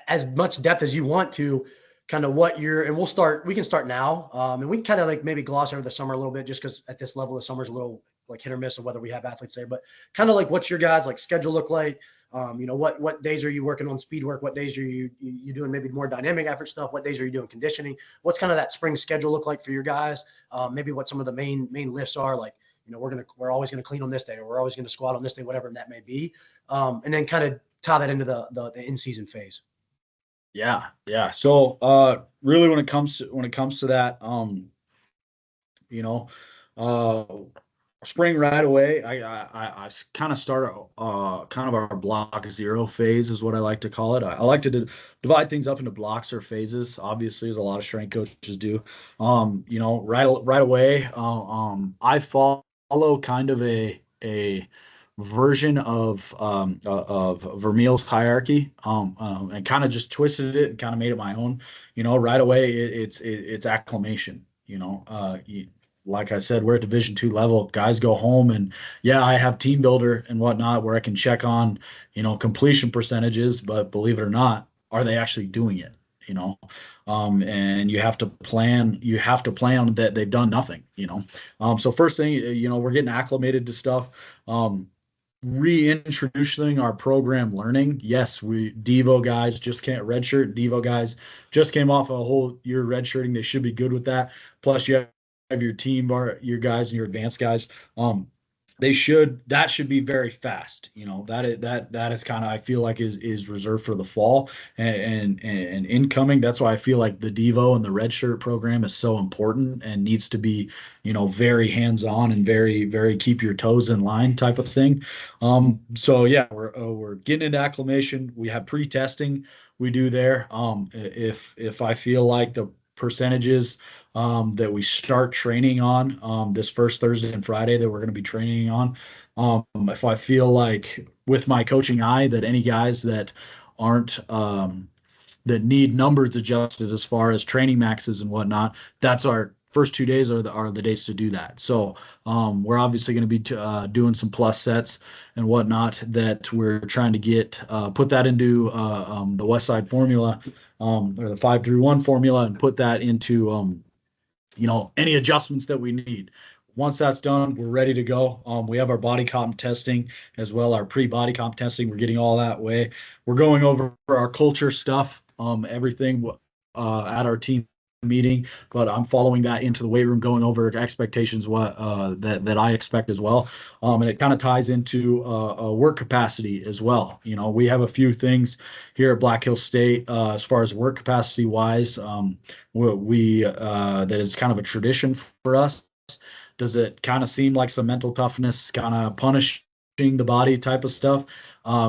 as much depth as you want to, kind of what we can start now. And we can kind of like maybe gloss over the summer a little bit, just because at this level, the summer's a little like hit or miss of whether we have athletes there, but kind of like, what's your guys like schedule look like? You know, what days are you working on speed work? What days are you doing maybe more dynamic effort stuff? What days are you doing conditioning? What's kind of that spring schedule look like for your guys? Maybe what some of the main lifts are, like, you know, we're always going to clean on this day, or we're always going to squat on this day, whatever that may be. And then kind of tie that into the in-season phase. Yeah. Really when it comes to that, you know, spring right away, I kind of start kind of our block 0 phase is what I like to call it. I like to divide things up into blocks or phases, obviously, as a lot of strength coaches do. You know, right away, I follow kind of a version of Vermeil's hierarchy, and kind of just twisted it and kind of made it my own. You know, right away it's acclimation. You know, like I said, we're at Division II level. Guys go home, and yeah, I have team builder and whatnot where I can check on, you know, completion percentages, but believe it or not, are they actually doing it? You know, and you have to plan that they've done nothing, you know. So first thing, you know, we're getting acclimated to stuff. Reintroducing our program learning. Yes, Devo guys just can't redshirt. Devo guys just came off a whole year redshirting. They should be good with that. Plus, you have your team, your guys, and your advanced guys. That should be very fast. You know, that is kind of, I feel like is reserved for the fall and incoming. That's why I feel like the Devo and the redshirt program is so important and needs to be, you know, very hands-on and very, very keep your toes in line type of thing. So yeah, we're getting into acclimation. We have pre-testing we do there. If I feel like the percentages that we start training on this first Thursday and Friday that we're going to be training on. If I feel like with my coaching eye that any guys that aren't that need numbers adjusted as far as training maxes and whatnot, that's our first 2 days are the days to do that. So we're obviously going to be doing some plus sets and whatnot that we're trying to get put that into the West Side formula, or the 5-3-1 formula, and put that into any adjustments that we need. Once that's done, we're ready to go. We have our body comp testing as well, our pre-body comp testing. We're getting all that way. We're going over our culture stuff, everything at our team meeting, but I'm following that into the weight room, going over expectations, what that I expect as well. And it kind of ties into work capacity as well. We have a few things here at Black Hills State as far as work capacity wise. We that is kind of a tradition for us. Does it kind of seem like some mental toughness, kind of punishing the body type of stuff?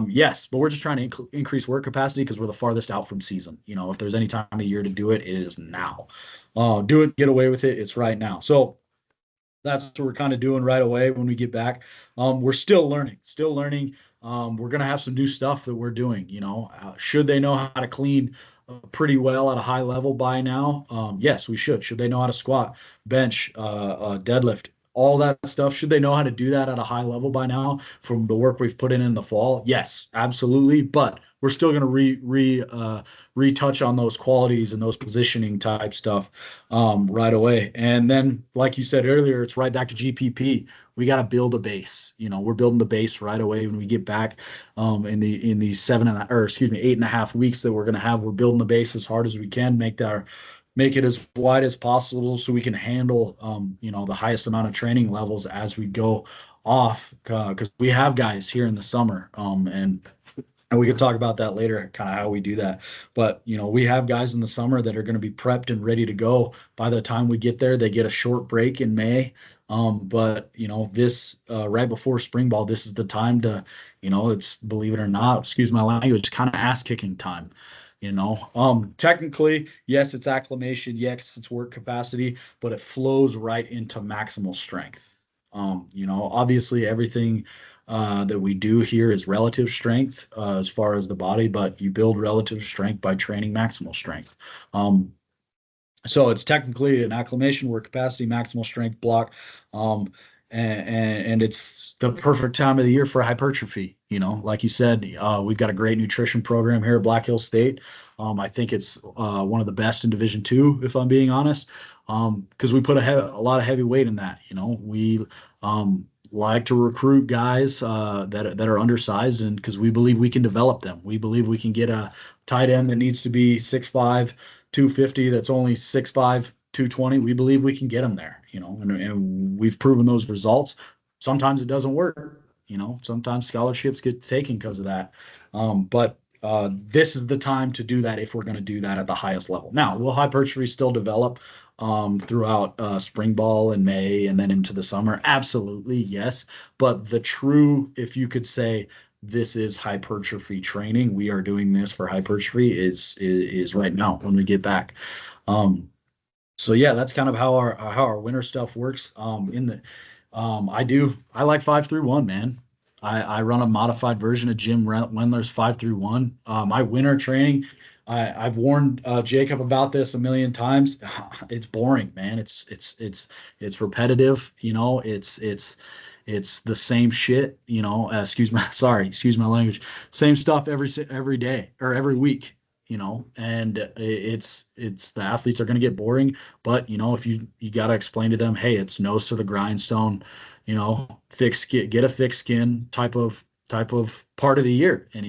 Yes, but we're just trying to increase work capacity because we're the farthest out from season. If there's any time of year to do it, it is now. Do it, get away with it. It's right now. So that's what we're kind of doing right away when we get back. We're still learning, still learning. We're going to have some new stuff that we're doing. Should they know how to clean pretty well at a high level by now? Yes, we should. Should they know how to squat, bench, deadlift, all that stuff? Should they know how to do that at a high level by now from the work we've put in the fall? Yes, absolutely. But we're still going to retouch on those qualities and those positioning type stuff right away. And then, like you said earlier, it's right back to GPP. We got to build a base. We're building the base right away when we get back in the 8.5 weeks that we're going to have. We're building the base as hard as we can, make it as wide as possible so we can handle the highest amount of training levels as we go off, because we have guys here in the summer, and we could talk about that later, kind of how we do that. But, we have guys in the summer that are going to be prepped and ready to go. By the time we get there, they get a short break in May. But, this right before spring ball, this is the time to, it's, believe it or not, excuse my language, kind of ass kicking time. Technically, yes, it's acclimation, yes, it's work capacity, but it flows right into maximal strength. Obviously everything that we do here is relative strength as far as the body, but you build relative strength by training maximal strength. So it's technically an acclimation, work capacity, maximal strength block. And it's the perfect time of the year for hypertrophy. Like you said, we've got a great nutrition program here at Black Hills State. I think it's one of the best in Division II, if I'm being honest, because we put a lot of heavy weight in that. We like to recruit guys that are undersized, and because we believe we can develop them. We believe we can get a tight end that needs to be 6'5", 250, that's only 6'5", 220. We believe we can get them there, and we've proven those results. Sometimes it doesn't work, sometimes scholarships get taken because of that. But this is the time to do that if we're going to do that at the highest level. Now, will hypertrophy still develop throughout spring ball in May and then into the summer? Absolutely, yes. But the true, if you could say, this is hypertrophy training, we are doing this for hypertrophy, is right now when we get back. So yeah, that's kind of how our winter stuff works. I like 5-3-1, man. I run a modified version of Jim Wendler's 5-3-1. My winter training, I've warned Jacob about this a million times. It's boring, man. It's repetitive. It's the same shit. Excuse my language. Same stuff every day or every week. And it's the athletes are going to get boring, but if you got to explain to them, hey, it's nose to the grindstone, thick skin, get a thick skin type of part of the year. And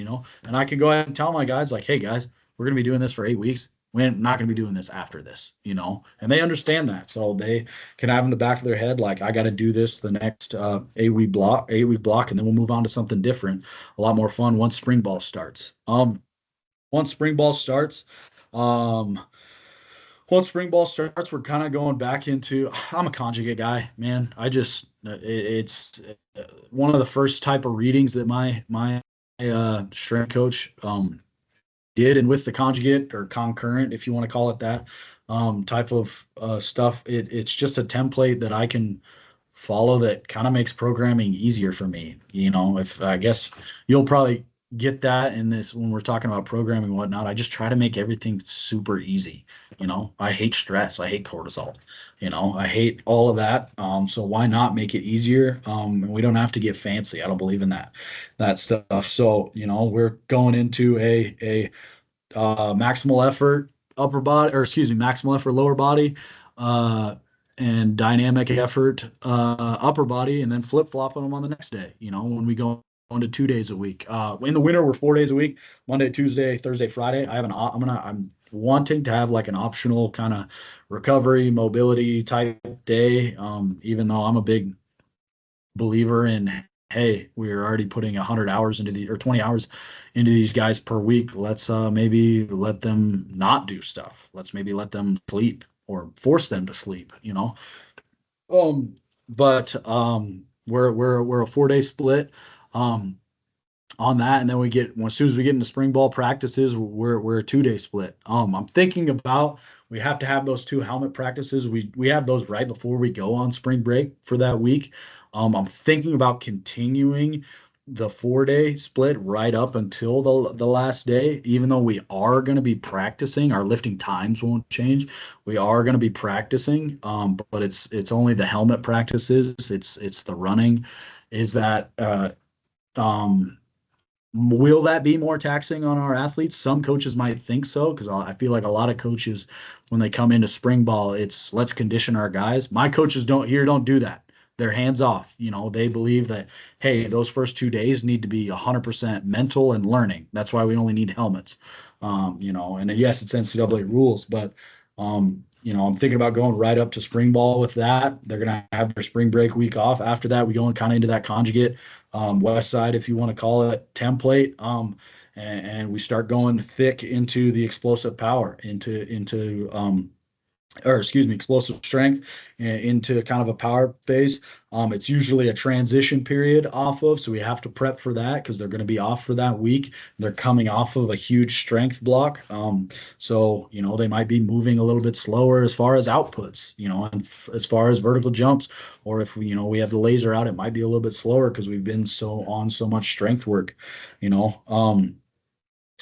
I can go ahead and tell my guys, like, hey guys, we're going to be doing this for 8 weeks. We're not going to be doing this after this, and they understand that. So they can have in the back of their head, like, I got to do this the next 8-week block, and then we'll move on to something different, a lot more fun once spring ball starts. Once spring ball starts, we're kind of going back into, I'm a conjugate guy, man. It's one of the first type of readings that my strength coach did, and with the conjugate or concurrent, if you want to call it that, type of stuff, it's just a template that I can follow that kind of makes programming easier for me. If I guess you'll probably get that in this when we're talking about programming and whatnot. I just try to make everything super easy. I hate stress. I hate cortisol. I hate all of that. So why not make it easier? And we don't have to get fancy. I don't believe in that stuff. So, we're going into a maximal effort upper body, or excuse me, maximal effort lower body, uh, and dynamic effort upper body, and then flip flopping them on the next day. When we go on to 2 days a week. In the winter, we're 4 days a week: Monday, Tuesday, Thursday, Friday. I'm wanting to have like an optional kind of recovery mobility type day. Even though I'm a big believer in, hey, we're already putting 100 hours into the or 20 hours into these guys per week. Let's maybe let them not do stuff. Let's maybe let them sleep or force them to sleep. um but we're a 4 day split um on that, and then as soon as we get into spring ball practices, we're a 2 day split. I'm thinking about, we have to have those two helmet practices. We have those right before we go on spring break for that week. I'm thinking about continuing the 4 day split right up until the last day, even though we are going to be practicing. Our lifting times won't change. We are going to be practicing, but it's only the helmet practices. It's the running. Is that um Will that be more taxing on our athletes? Some coaches might think so, because I feel like a lot of coaches, when they come into spring ball, it's let's condition our guys. My coaches don't do that. They're hands off. They believe that, hey, those first 2 days need to be 100% mental and learning. That's why we only need helmets. And yes, it's NCAA rules, but I'm thinking about going right up to spring ball with that. They're gonna have their spring break week off. After that, we go kind of into that conjugate west side, if you want to call it, template. And we start going thick into the explosive power, or excuse me, explosive strength, into kind of a power phase. It's usually a transition period off of, so we have to prep for that because they're going to be off for that week. They're coming off of a huge strength block. So, they might be moving a little bit slower as far as outputs, and as far as vertical jumps, or if we have the laser out, it might be a little bit slower because we've been so much strength work, you know.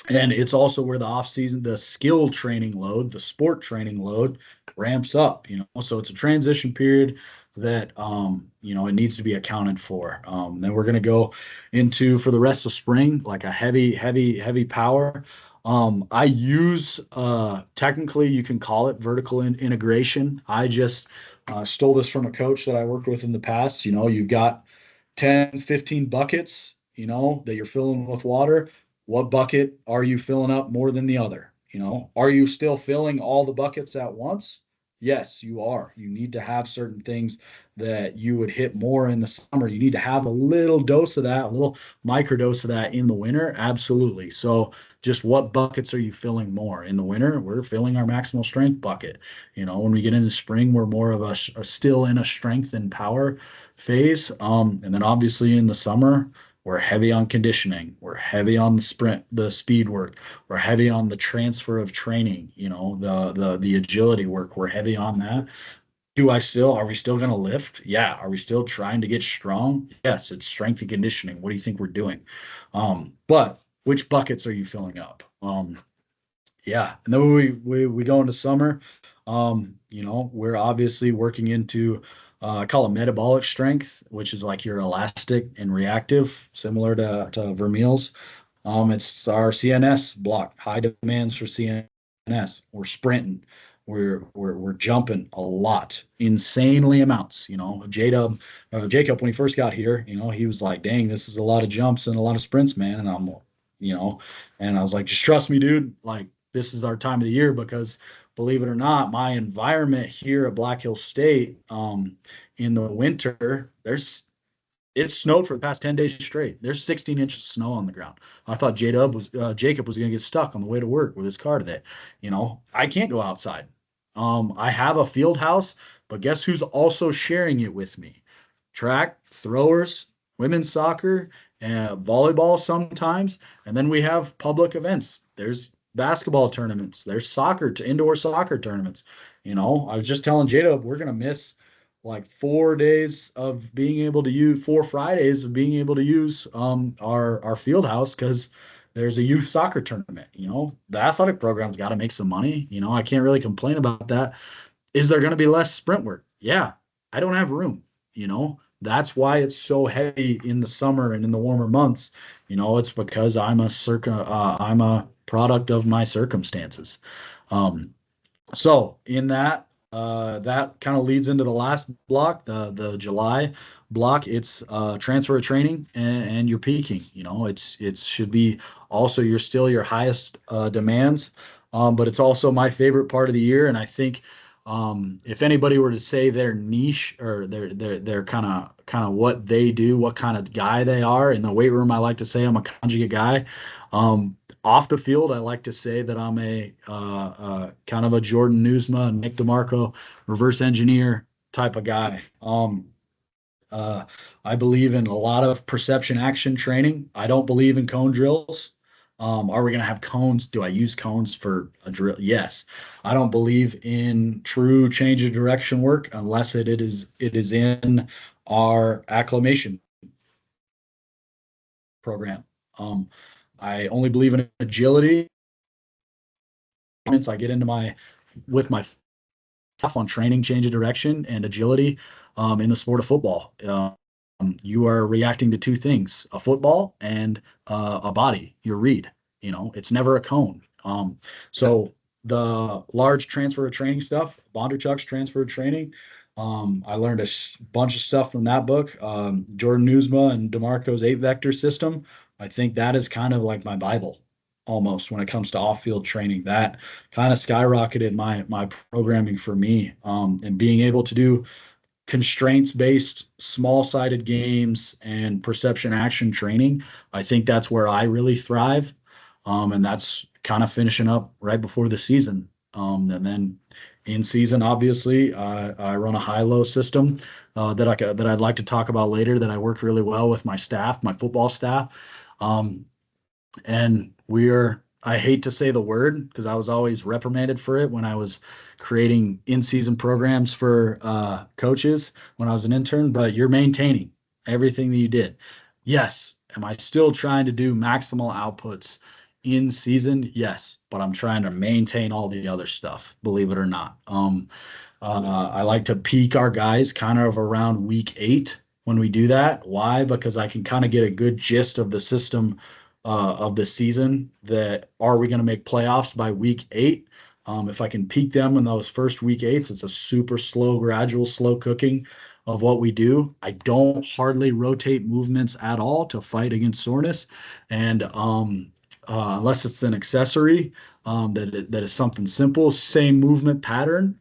And it's also where the off season, the skill training load, the sport training load ramps up. So it's a transition period that it needs to be accounted for. Then we're going to go into, for the rest of spring, like a heavy power. I use technically you can call it vertical integration. I just stole this from a coach that I worked with in the past. You've got 10, 15 buckets, that you're filling with water. What bucket are you filling up more than the other? Are you still filling all the buckets at once? Yes, you are. You need to have certain things that you would hit more in the summer. You need to have a little dose of that, a little microdose of that in the winter. Absolutely. So just what buckets are you filling more? In the winter, we're filling our maximal strength bucket. When we get into spring, we're more of a still in a strength and power phase. And then obviously in the summer, we're heavy on conditioning. We're heavy on the sprint, the speed work. We're heavy on the transfer of training, the agility work. We're heavy on that. Are we still going to lift? Yeah. Are we still trying to get strong? Yes, it's strength and conditioning. What do you think we're doing? But which buckets are you filling up? Yeah. And then we go into summer. We're obviously working into, I call it metabolic strength, which is like your elastic and reactive, similar to Vermeil's. It's our CNS block, high demands for CNS. We're sprinting, we're jumping a lot, insanely amounts. Jacob, when he first got here, he was like, "Dang, this is a lot of jumps and a lot of sprints, man." And you know, and I was like, "Just trust me, dude. Like, this is our time of the year because, believe it or not, my environment here at Black Hill State, in the winter, it's snowed for the past 10 days straight. There's 16 inches of snow on the ground. I thought Jacob was going to get stuck on the way to work with his car today. I can't go outside. I have a field house, but guess who's also sharing it with me? Track, throwers, women's soccer, and volleyball sometimes. And then we have public events. There's basketball tournaments. There's indoor soccer tournaments. I was just telling Jada, we're going to miss like 4 days of being able to use 4 Fridays of being able to use our field house because there's a youth soccer tournament. The athletic program's got to make some money. I can't really complain about that. Is there going to be less sprint work? Yeah, I don't have room. That's why it's so heavy in the summer and in the warmer months. It's because I'm a product of my circumstances. Um, so in that kind of leads into the last block, the July block. It's transfer of training and you're peaking. It should be also your highest demands, but it's also my favorite part of the year. And I think if anybody were to say their niche or their kind of what they do, what kind of guy they are in the weight room, I like to say I'm a conjugate guy. Off the field, I like to say that I'm a kind of a Jordan Newsma, Nick DeMarco, reverse engineer type of guy. Uh, I believe in a lot of perception action training. I don't believe in cone drills. Are we going to have cones? Do I use cones for a drill? Yes. I don't believe in true change of direction work unless it is in our acclimation program. I only believe in agility. I get into my stuff on training, change of direction, and agility in the sport of football. You are reacting to two things: a football and a body. Your read. It's never a cone. So the large transfer of training stuff, Bondarchuk's transfer of training. I learned a bunch of stuff from that book. Jordan Newsma and DeMarco's 8 vector system. I think that is kind of like my Bible almost when it comes to off-field training. That kind of skyrocketed my programming for me, and being able to do constraints-based small-sided games and perception action training. I think that's where I really thrive, and that's kind of finishing up right before the season. And then in season, obviously, I run a high-low system that I'd like to talk about later. That I work really well with my staff, my football staff. Um, and I hate to say the word because I was always reprimanded for it when I was creating in-season programs for coaches when I was an intern, but you're maintaining everything that you did. Yes. Am I still trying to do maximal outputs in season? Yes, but I'm trying to maintain all the other stuff, believe it or not. I like to peak our guys kind of around week 8 when we do that. Why? Because I can kind of get a good gist of the system of the season. That are we going to make playoffs by week 8? If I can peak them in those first week 8s, it's a super slow, gradual, slow cooking of what we do. I don't hardly rotate movements at all to fight against soreness, and unless it's an accessory that is something simple, same movement pattern.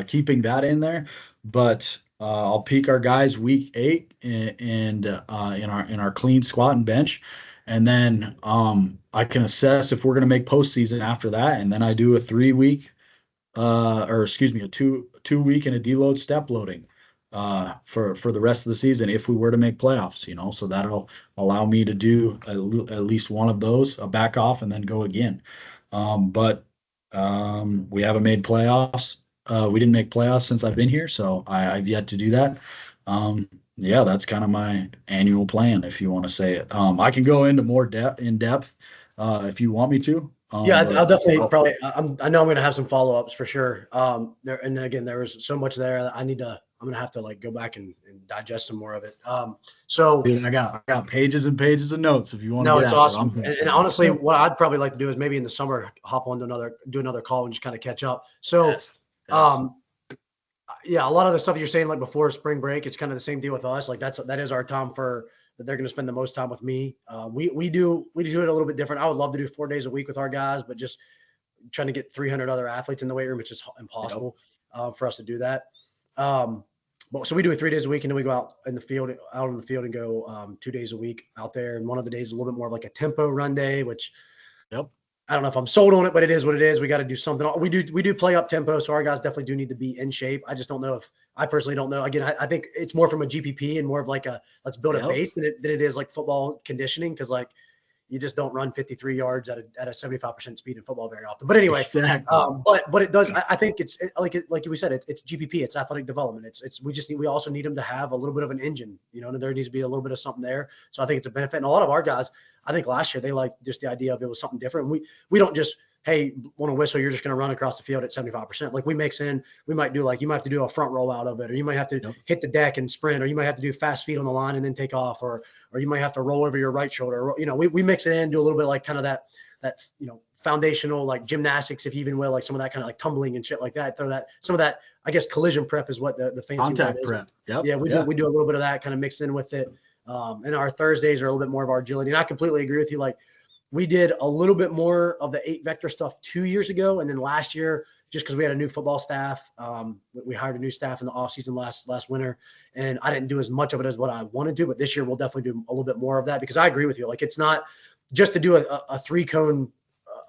Keeping that in there. But I'll peak our guys week 8 and in our clean squat and bench, and then I can assess if we're going to make postseason after that, and then I do a 3 week, or excuse me, a two week and a deload step loading for the rest of the season if we were to make playoffs. So that'll allow me to do at least one of those, a back off, and then go again. But we haven't made playoffs. We didn't make playoffs since I've been here, so I've yet to do that. Yeah, that's kind of my annual plan, if you want to say it. I can go into more in depth if you want me to. Yeah, But I'll definitely probably. I know I'm going to have some follow ups for sure. There and again, there was so much there. I'm going to have to like go back and digest some more of it. So dude, I got pages and pages of notes if you want to no, get it's after awesome. And honestly, what I'd probably like to do is maybe in the summer hop on to do another call and just kind of catch up. So, yes, yes. Yeah, a lot of the stuff you're saying like before spring break, it's kind of the same deal with us. Like that is our time that they're going to spend the most time with me. We do it a little bit different. I would love to do 4 days a week with our guys, but just trying to get 300 other athletes in the weight room, it's just impossible for us to do that. But so we do it 3 days a week, and then we go out in the field and go 2 days a week out there. And one of the days is a little bit more of like a tempo run day, which I don't know if I'm sold on it, but it is what it is. We got to do something. We do play up tempo, so our guys definitely do need to be in shape. I just don't know if I personally don't know. Again, I think it's more from a GPP and more of like a let's build a base than it is like football conditioning, because like You just don't run 53 yards at a 75% speed in football very often. But anyway, Exactly. but it does. I think it's like we said, it's GPP, it's athletic development. We also need them to have a little bit of an engine. There needs to be a little bit of something there. So I think it's a benefit. And a lot of our guys, I think last year they liked just the idea of it was something different. We don't just, hey, want to whistle, you're just going to run across the field at 75%. Like we mix in, we might do you might have to do a front roll out of it, or you might have to hit the deck and sprint, or you might have to do fast feet on the line and then take off, or you might have to roll over your right shoulder. We mix it in, do a little bit like kind of that foundational like gymnastics, if you even will, like some of that kind of like tumbling and shit like that. Throw that, some of that, I guess, collision prep is what the fancy contact word is. prep. Yep. Yeah, we do a little bit of that kind of mixed in with it. And our Thursdays are a little bit more of our agility. And I completely agree with you. Like, we did a little bit more of the 8 vector stuff 2 years ago. And then last year, just because we had a new football staff, we hired a new staff in the offseason last winter. And I didn't do as much of it as what I wanted to. But this year, we'll definitely do a little bit more of that, because I agree with you. Like, it's not just to do a 3-cone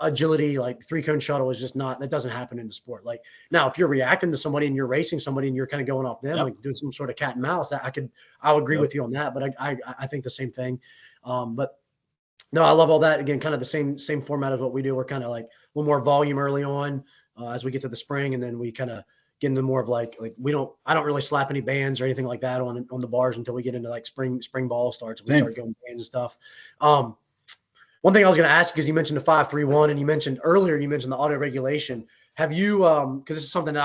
agility, like 3-cone shuttle is just not, that doesn't happen in the sport. Like, now, if you're reacting to somebody and you're racing somebody and you're kind of going off them, like doing some sort of cat and mouse, I'll agree with you on that. But I think the same thing. But no, I love all that. Again, kind of the same format as what we do. We're kind of like a little more volume early on as we get to the spring, and then we kind of get into more of like I don't really slap any bands or anything like that on the bars until we get into like spring ball starts. We start going bands and stuff. One thing I was going to ask, because you mentioned the 5-3-1, and you mentioned the auto regulation. Have you? Because this is something that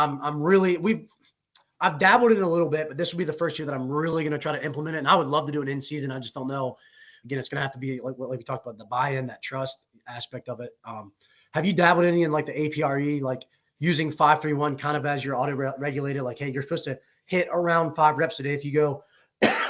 I've dabbled in it a little bit, but this will be the first year that I'm really going to try to implement it. And I would love to do it in season. I just don't know. Again, it's going to have to be like we talked about, the buy-in, that trust aspect of it. Have you dabbled any in like the APRE, like using 5-3-1 kind of as your auto regulated? Like, hey, you're supposed to hit around 5 reps a day. If you go,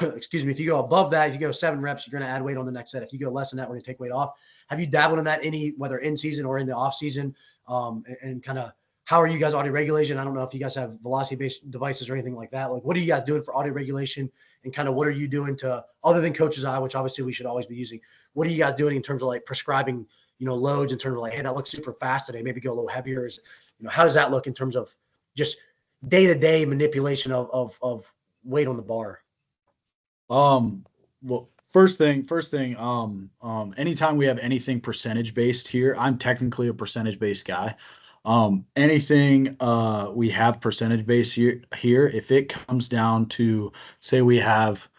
excuse me, if you go above that, if you go 7 reps, you're going to add weight on the next set. If you go less than that, we're going to take weight off. Have you dabbled in that whether in season or in the off season? And kind of, how are you guys auto regulation? I don't know if you guys have velocity-based devices or anything like that. Like, what are you guys doing for auto regulation? And kind of what are you doing to, other than Coach's Eye, which obviously we should always be using, what are you guys doing in terms of like prescribing, loads, in terms of like, hey, that looks super fast today, maybe go a little heavier? How does that look in terms of just day-to-day manipulation of weight on the bar? Well, first thing, anytime we have anything percentage based here, I'm technically a percentage based guy. Anything we have percentage based here, if it comes down to, say we have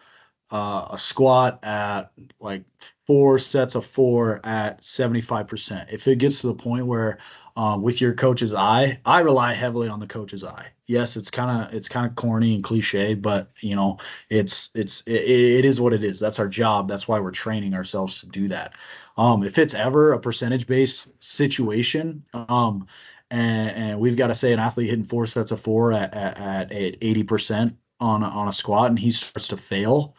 a squat at like 4 sets of 4 at 75%. If it gets to the point where with your coach's eye, I rely heavily on the coach's eye. Yes, it's kind of corny and cliche, but it is what it is. That's our job. That's why we're training ourselves to do that. If it's ever a percentage based situation, and we've got to say an athlete hitting 4 sets of 4 at 80% on a squat, and he starts to fail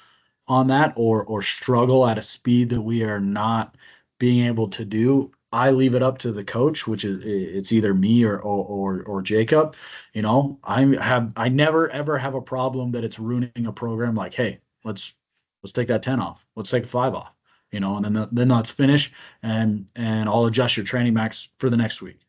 on that or struggle at a speed that we are not being able to do, I leave it up to the coach, which is it's either me or Jacob. I never ever have a problem that it's ruining a program. Like, hey, let's take that 10 off. Let's take 5 off. And then let's finish and I'll adjust your training max for the next week.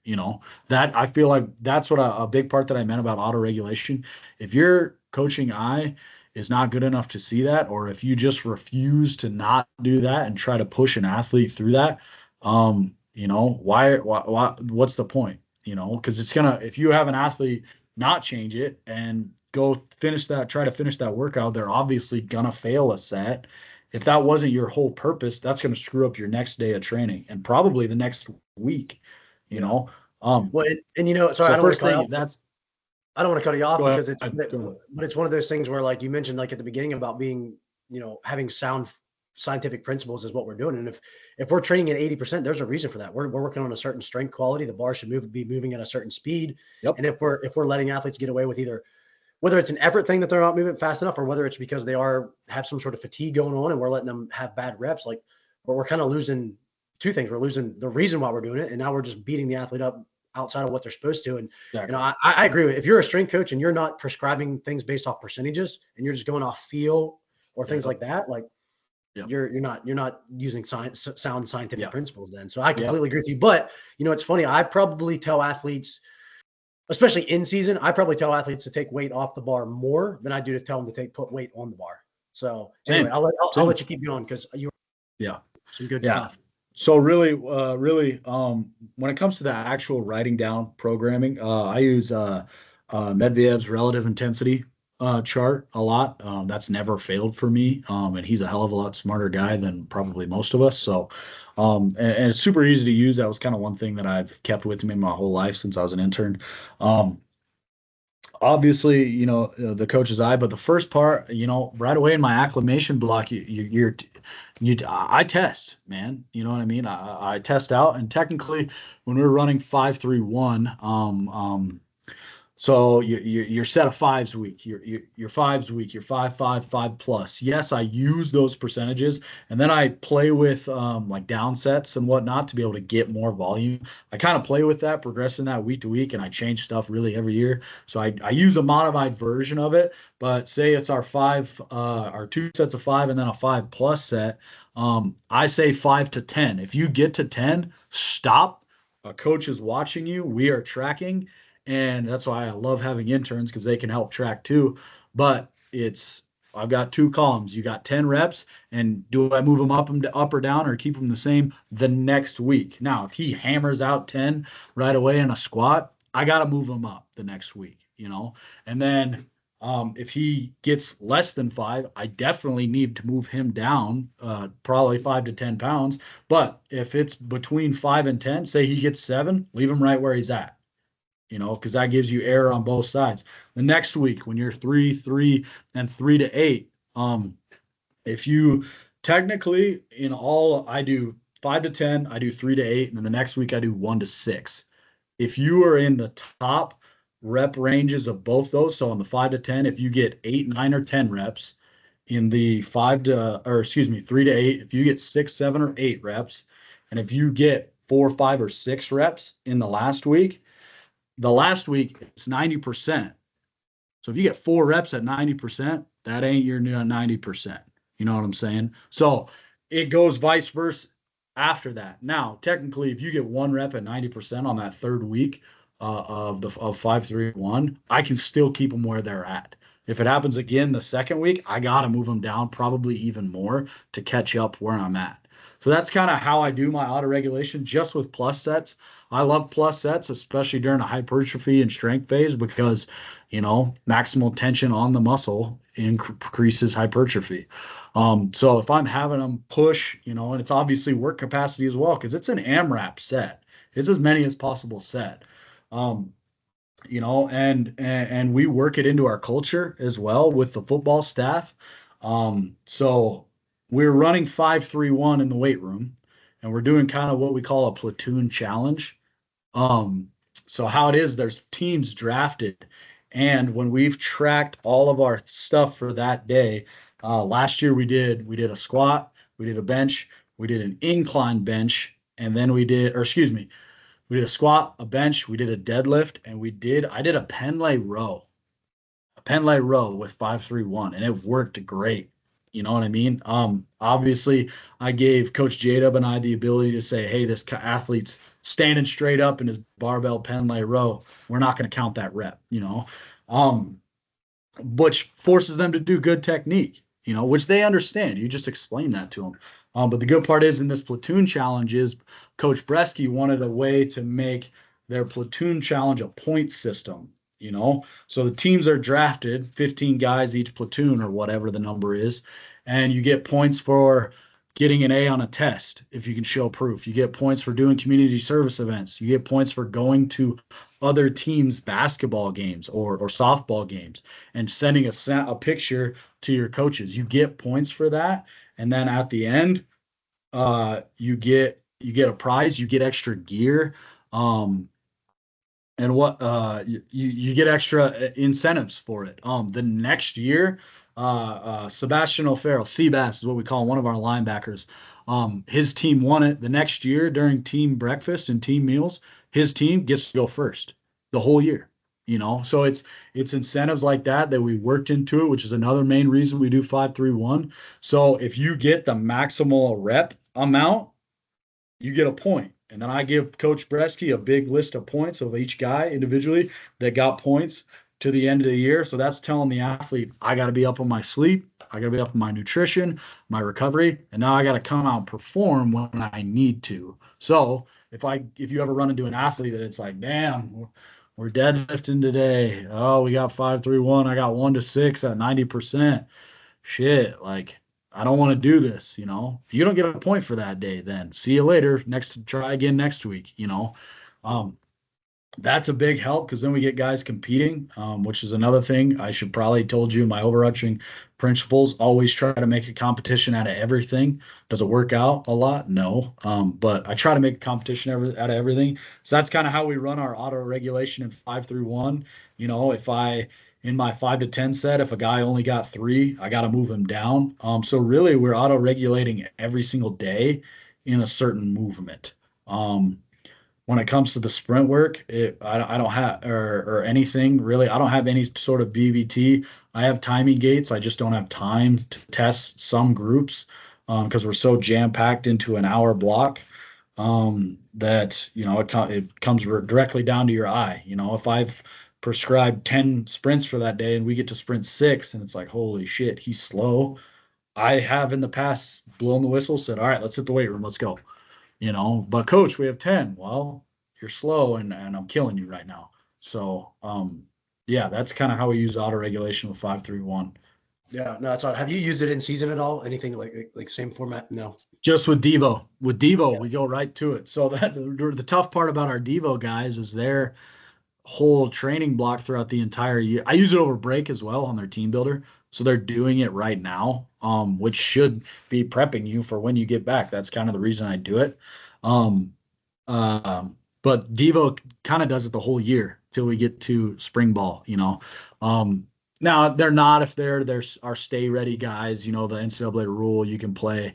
That I feel like that's what a big part that I meant about auto regulation. If your coaching eye is not good enough to see that, or if you just refuse to not do that and try to push an athlete through that, why what's the point? Because if you have an athlete not change it and try to finish that workout, they're obviously gonna fail a set. If that wasn't your whole purpose, that's going to screw up your next day of training and probably the next week, Well, sorry, so I don't want first to cut you thing off. that's I don't want to cut you off go ahead. because it's one of those things where, like you mentioned, like at the beginning, about being, having sound scientific principles is what we're doing. And if we're training at 80%, there's a reason for that. We're working on a certain strength quality. The bar should be moving at a certain speed. Yep. And if we're letting athletes get away with either, whether it's an effort thing that they're not moving fast enough, or whether it's because they have some sort of fatigue going on and we're letting them have bad reps, like we're kind of losing two things. We're losing the reason why we're doing it, and now we're just beating the athlete up outside of what they're supposed to. And exactly. I agree with, if you're a strength coach and you're not prescribing things based off percentages and you're just going off feel or things like that, like you're not using sound scientific principles then. So I completely agree with you. But it's funny. I probably tell athletes, especially in season, I probably tell athletes to take weight off the bar more than I do to tell them to put weight on the bar. So anyway, I'll let you keep going because you some good stuff. So really, when it comes to the actual writing down programming, I use Medvedev's relative intensity chart a lot. That's never failed for me, and he's a hell of a lot smarter guy than probably most of us. So, and it's super easy to use. That was kind of one thing that I've kept with me my whole life since I was an intern. Um, Obviously, the coach's eye, but the first part, right away in my acclimation block, I test, man. You know what I mean? I test out, and technically, when we were running 5-3-1, so your set of fives week, your fives week, your 5-5-5 plus. Yes, I use those percentages, and then I play with like down sets and whatnot to be able to get more volume. I kind of play with that, progressing that week to week, and I change stuff really every year. So I use a modified version of it. But say it's our two sets of five, and then a five plus set. I say 5 to 10. If you get to 10, stop. A coach is watching you. We are tracking, and that's why I love having interns because they can help track too. But I've got two columns. You got 10 reps, and do I move them up or down or keep them the same the next week? Now, if he hammers out 10 right away in a squat, I got to move him up the next week. And then if he gets less than five, I definitely need to move him down, probably 5 to 10 pounds. But if it's between 5 and 10, say he gets seven, leave him right where he's at, because that gives you error on both sides. The next week, when you're 3, 3, and 3 to 8, if you technically in all, I do 5 to 10, I do 3 to 8, and then the next week I do 1 to 6. If you are in the top rep ranges of both those, so on the 5 to 10, if you get 8, 9, or 10 reps in the 3 to 8, if you get 6, 7, or 8 reps, and if you get 4, 5, or 6 reps in the last week it's 90%. So if you get 4 reps at 90%, that ain't your 90%. You know what I'm saying? So it goes vice versa after that. Now, technically, if you get 1 rep at 90% on that third week of 5-3-1, I can still keep them where they're at. If it happens again the second week, I gotta move them down probably even more to catch up where I'm at. So that's kind of how I do my auto regulation just with plus sets. I love plus sets, especially during a hypertrophy and strength phase, because maximal tension on the muscle increases hypertrophy. So if I'm having them push, and it's obviously work capacity as well, because it's an AMRAP set. It's as many as possible set. Um, and we work it into our culture as well with the football staff. So we're running 5-3-1 in the weight room, and we're doing kind of what we call a platoon challenge. Um, so how it is, there's teams drafted, and when we've tracked all of our stuff for that day, last year we did a squat, we did a bench, we did an incline bench, and then we did a squat, a bench, we did a deadlift, and I did a pen lay row with 5-3-1, and it worked great. You know what I mean? Obviously, I gave Coach J-Dub and I the ability to say, hey, this athlete's standing straight up in his barbell pen lay row. We're not going to count that rep, um, which forces them to do good technique, which they understand. You just explain that to them. But the good part is in this platoon challenge is Coach Bresky wanted a way to make their platoon challenge a point system. So the teams are drafted, 15 guys each platoon or whatever the number is, and you get points for getting an A on a test if you can show proof. You get points for doing community service events. You get points for going to other teams' basketball games or softball games and sending a picture to your coaches. You get points for that, and then at the end, you get a prize. You get extra gear. And what you get extra incentives for it. The next year, Sebastian O'Farrell, Seabass is what we call him, one of our linebackers. His team won it the next year during team breakfast and team meals. His team gets to go first the whole year. So it's incentives like that we worked into it, which is another main reason we do 5-3-1. So if you get the maximal rep amount, you get a point. And then I give Coach Bresky a big list of points of each guy individually that got points. to the end of the year. So that's telling the athlete, I got to be up on my sleep. I got to be up on my nutrition, my recovery, and now I got to come out and perform when I need to. So if you ever run into an athlete that it's like, damn, we're deadlifting today. Oh, we got 5-3-1. I got 1-6 at 90%. Shit, like I don't want to do this, you know. If you don't get a point for that day, then see you later. Try again next week, you know. Um, that's a big help because then we get guys competing, which is another thing I should probably told you. My overarching principles: always try to make a competition out of everything. Does it work out a lot? No, but I try to make a competition out of everything. So that's kind of how we run our auto regulation in 5-3-1. You know, if I in my 5 to 10 set, if a guy only got 3, I got to move him down. So really, we're auto regulating every single day in a certain movement. When it comes to the sprint work, I don't have or anything really. I don't have any sort of BBT. I have timing gates. I just don't have time to test some groups because we're so jam packed into an hour block that it comes directly down to your eye. You know, if I've prescribed 10 sprints for that day and we get to sprint 6 and it's like, holy shit, he's slow. I have in the past blown the whistle, said, all right, let's hit the weight room, let's go. You know, but coach, we have 10. Well, you're slow and I'm killing you right now. So, yeah, that's kind of how we use auto regulation with 5-3-1. Yeah, no, that's all. Have you used it in season at all? Anything like same format? No. Just with Devo. With Devo, Yeah. we go right to it. So that the tough part about our Devo guys is their whole training block throughout the entire year. I use it over break as well on their team builder. So they're doing it right now, which should be prepping you for when you get back. That's kind of the reason I do it. Um, but Devo kind of does it the whole year till we get to spring ball, you know. Now they're not if there's our stay ready guys, you know, the NCAA rule, you can play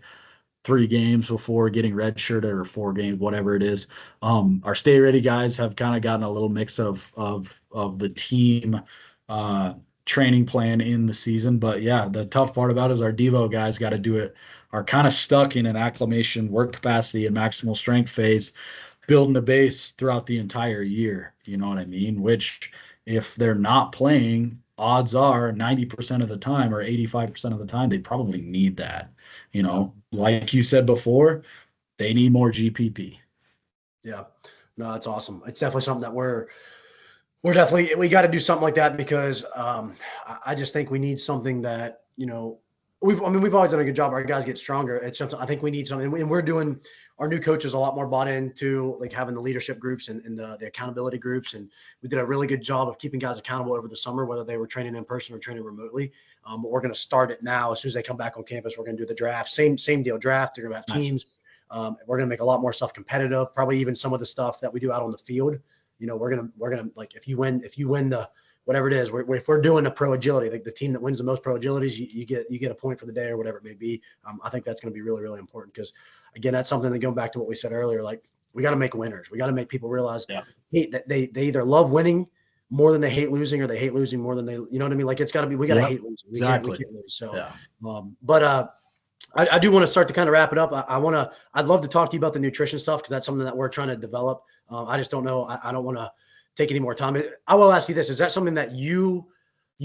3 games before getting redshirted or 4 games, whatever it is. Our stay ready guys have kind of gotten a little mix of the team training plan in the season. But yeah, the tough part about it is our Devo guys got to do it, are kind of stuck in an acclimation, work capacity, and maximal strength phase, building a base throughout the entire year. You know what I mean? Which if they're not playing, odds are 90% of the time or 85% of the time, they probably need that. You know, like you said before, they need more GPP. Yeah. No, that's awesome. It's definitely something that we got to do something like that because I just think we need something that, you know, we've always done a good job. Our guys get stronger. It's something I think we need something, and we're doing. Our new coaches a lot more bought into like having the leadership groups and the accountability groups, and we did a really good job of keeping guys accountable over the summer, whether they were training in person or training remotely. But we're going to start it now. As soon as they come back on campus, we're going to do the draft. Same deal. Draft. They're going to have Nice. teams. We're going to make a lot more stuff competitive. Probably even some of the stuff that we do out on the field. You know, we're gonna like if you win the whatever it is, if we're doing a pro agility, like the team that wins the most pro agilities, you get a point for the day or whatever it may be. I think that's going to be really, really important because again, that's something that going back to what we said earlier, like we got to make winners. We got to make people realize that they either love winning more than they hate losing, or they hate losing more than they, you know what I mean? Like it's got to be, we got to hate losing. Exactly. We can't lose. So, Yeah. But I do want to start to kind of wrap it up. I'd love to talk to you about the nutrition stuff because that's something that we're trying to develop. I just don't know. I don't want to take any more time. I will ask you this: is that something that you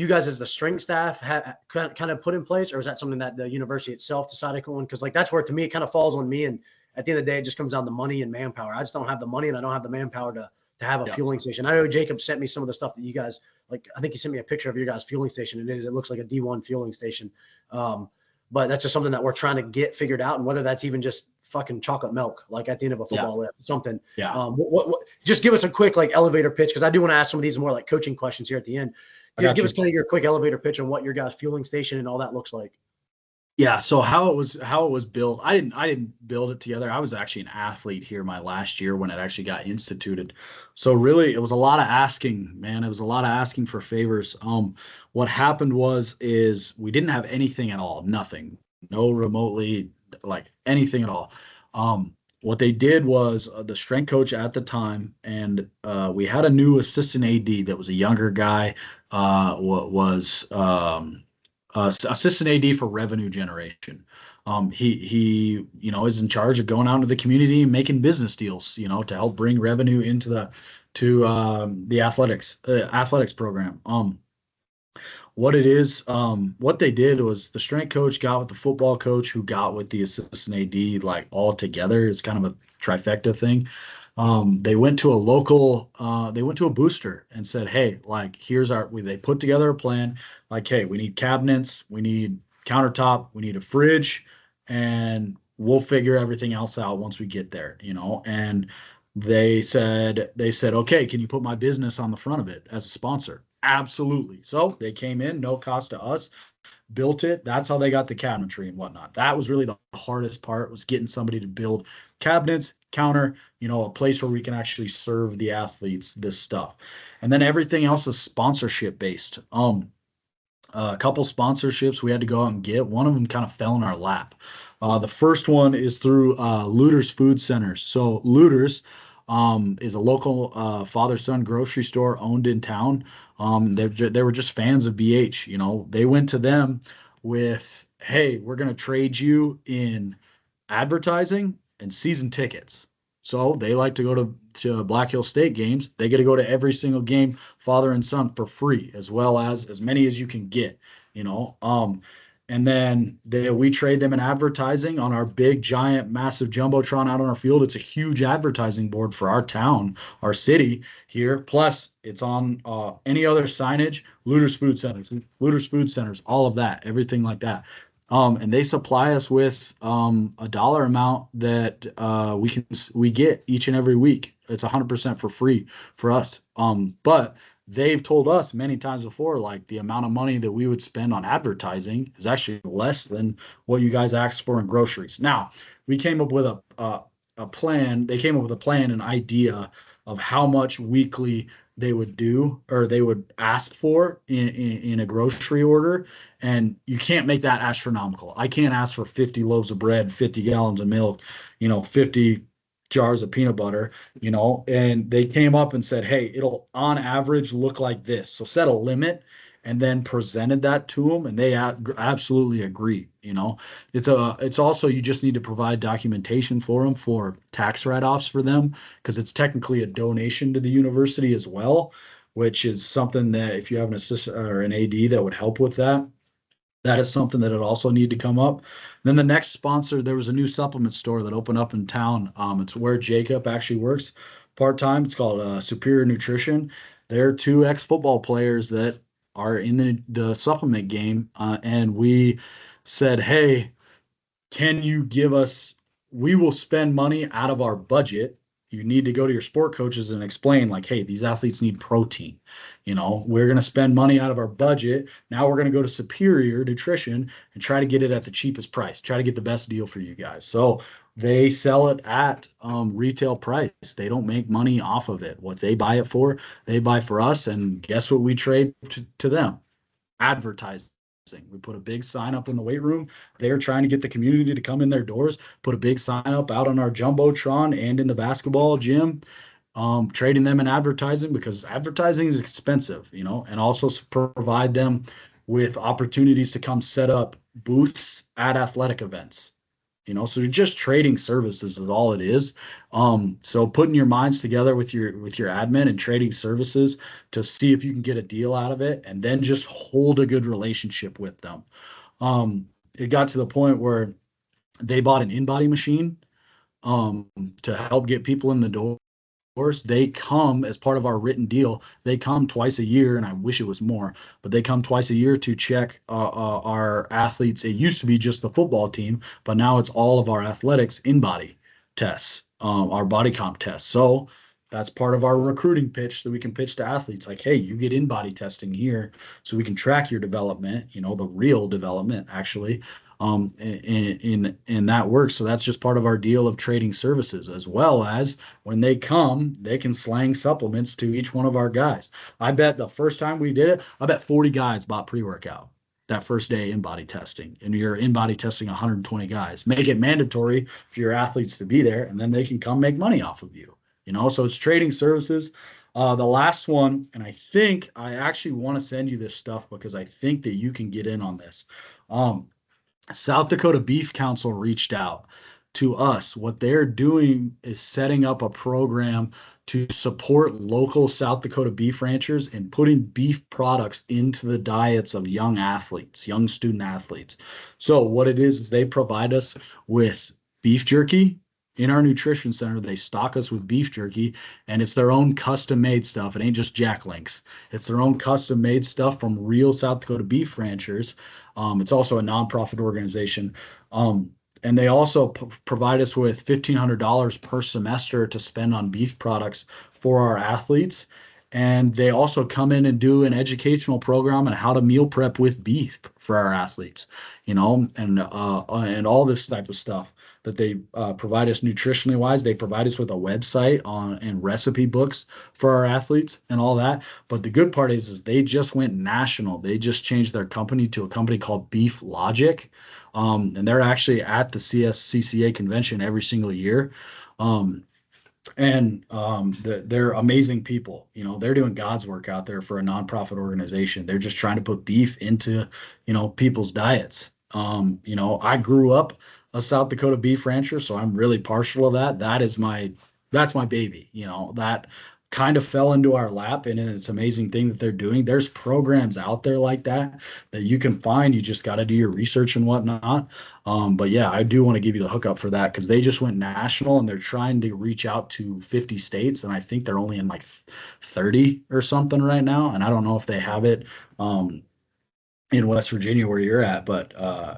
guys as the strength staff kind of put in place, or is that something that the university itself decided on? Because like that's where to me it kind of falls on me. And at the end of the day, it just comes down to money and manpower. I just don't have the money and I don't have the manpower to have a fueling station. I know Jacob sent me some of the stuff that you guys like. I think he sent me a picture of your guys' fueling station, and it looks like a D1 fueling station. But that's just something that we're trying to get figured out, and whether that's even just fucking chocolate milk, like at the end of a football lift, something. Yeah. Just give us a quick like elevator pitch, because I do want to ask some of these more like coaching questions here at the end. Give us kind of your quick elevator pitch on what your guys' fueling station and all that looks like. Yeah, so how it was built, I didn't build it together. I was actually an athlete here my last year when it actually got instituted. So really it was a lot of asking, man. It was a lot of asking for favors. What happened is we didn't have anything at all, nothing, no remotely like anything at all. What they did was the strength coach at the time, and we had a new assistant AD that was a younger guy, was assistant AD for revenue generation. He is in charge of going out into the community and making business deals, to help bring revenue into the athletics program. What they did was the strength coach got with the football coach, who got with the assistant AD, like all together. It's kind of a trifecta thing. They went to a booster and said, hey, like, they put together a plan. Like, hey, we need cabinets, we need countertop, we need a fridge, and we'll figure everything else out once we get there. And they said, okay, can you put my business on the front of it as a sponsor? Absolutely. So they came in, no cost to us, built it. That's how they got the cabinetry and whatnot. That was really the hardest part, was getting somebody to build cabinets, counter, a place where we can actually serve the athletes this stuff. And then everything else is sponsorship based. A couple sponsorships we had to go out and get. One of them kind of fell in our lap. The first one is through Looters Food Centers. So Looters is a local father-son grocery store owned in town. They were just fans of BH. They went to them with, hey, we're going to trade you in advertising and season tickets. So they like to go to Black Hill State games. They get to go to every single game, father and son, for free, as well as many as you can get, you know. And then we trade them in advertising on our big, giant, massive jumbotron out on our field. It's a huge advertising board for our town, our city here. Plus, it's on any other signage, Looters Food Centers, all of that, everything like that. And they supply us with a dollar amount that we get each and every week. It's 100% for free for us. But they've told us many times before, like, the amount of money that we would spend on advertising is actually less than what you guys asked for in groceries. Now, we came up with a plan. They came up with a plan, an idea of how much weekly they would do, or they would ask for in a grocery order. And you can't make that astronomical. I can't ask for 50 loaves of bread, 50 gallons of milk, 50 jars of peanut butter, and they came up and said, hey, it'll on average look like this. So set a limit, and then presented that to them, and they absolutely agree. It's also, you just need to provide documentation for them for tax write-offs for them, because it's technically a donation to the university as well, which is something that, if you have an assistant or an AD that would help with that, that is something that would also need to come up. Then the next sponsor, there was a new supplement store that opened up in town. It's where Jacob actually works part-time. It's called Superior Nutrition. They're two ex-football players that are in the supplement game. And we said, hey, can you give us, we will spend money out of our budget. You need to go to your sport coaches and explain, like, hey, these athletes need protein. We're going to spend money out of our budget. Now we're going to go to Superior Nutrition and try to get it at the cheapest price, try to get the best deal for you guys. So they sell it at retail price. They don't make money off of it. What they buy it for, they buy for us. And guess what we trade to them? Advertising. We put a big sign up in the weight room. They're trying to get the community to come in their doors, put a big sign up out on our jumbotron and in the basketball gym, trading them in advertising, because advertising is expensive, and also provide them with opportunities to come set up booths at athletic events. So you're just trading services is all it is. So putting your minds together with your admin and trading services to see if you can get a deal out of it, and then just hold a good relationship with them. It got to the point where they bought an in-body machine to help get people in the door. They come as part of our written deal. They come twice a year, and I wish it was more, but they come twice a year to check our athletes. It used to be just the football team, but now it's all of our athletics in-body tests, our body comp tests. So that's part of our recruiting pitch that we can pitch to athletes. Like, hey, you get in-body testing here so we can track your development, the real development, actually. In that works. So that's just part of our deal of trading services, as well as when they come, they can slang supplements to each one of our guys. I bet the first time we did it, I bet 40 guys bought pre-workout that first day in-body testing, and you're in-body testing 120 guys. Make it mandatory for your athletes to be there, and then they can come make money off of you. So it's trading services. The last one, and I think I actually want to send you this stuff because I think that you can get in on this. South Dakota Beef Council reached out to us. What they're doing is setting up a program to support local South Dakota beef ranchers and putting beef products into the diets of young athletes, young student athletes. So what it is they provide us with beef jerky in our nutrition center. They stock us with beef jerky, and it's their own custom made stuff. It ain't just Jack Links. It's their own custom made stuff from real South Dakota beef ranchers. It's also a nonprofit organization. Um, and they also provide us with $1,500 per semester to spend on beef products for our athletes. And they also come in and do an educational program on how to meal prep with beef for our athletes, and all this type of stuff that they provide us nutritionally wise. They provide us with a website on and recipe books for our athletes and all that. But the good part is they just went national. They just changed their company to a company called Beef Logic. And they're actually at the CSCCA convention every single year. Um, they're amazing people. They're doing God's work out there for a nonprofit organization. They're just trying to put beef into people's diets. I grew up a South Dakota beef rancher, so I'm really partial to that. That's my baby. That kind of fell into our lap, and it's an amazing thing that they're doing. There's programs out there like that you can find. You just got to do your research and whatnot. But yeah, I do want to give you the hookup for that because they just went national and they're trying to reach out to 50 states. And I think they're only in like 30 or something right now. And I don't know if they have it um, in West Virginia where you're at, but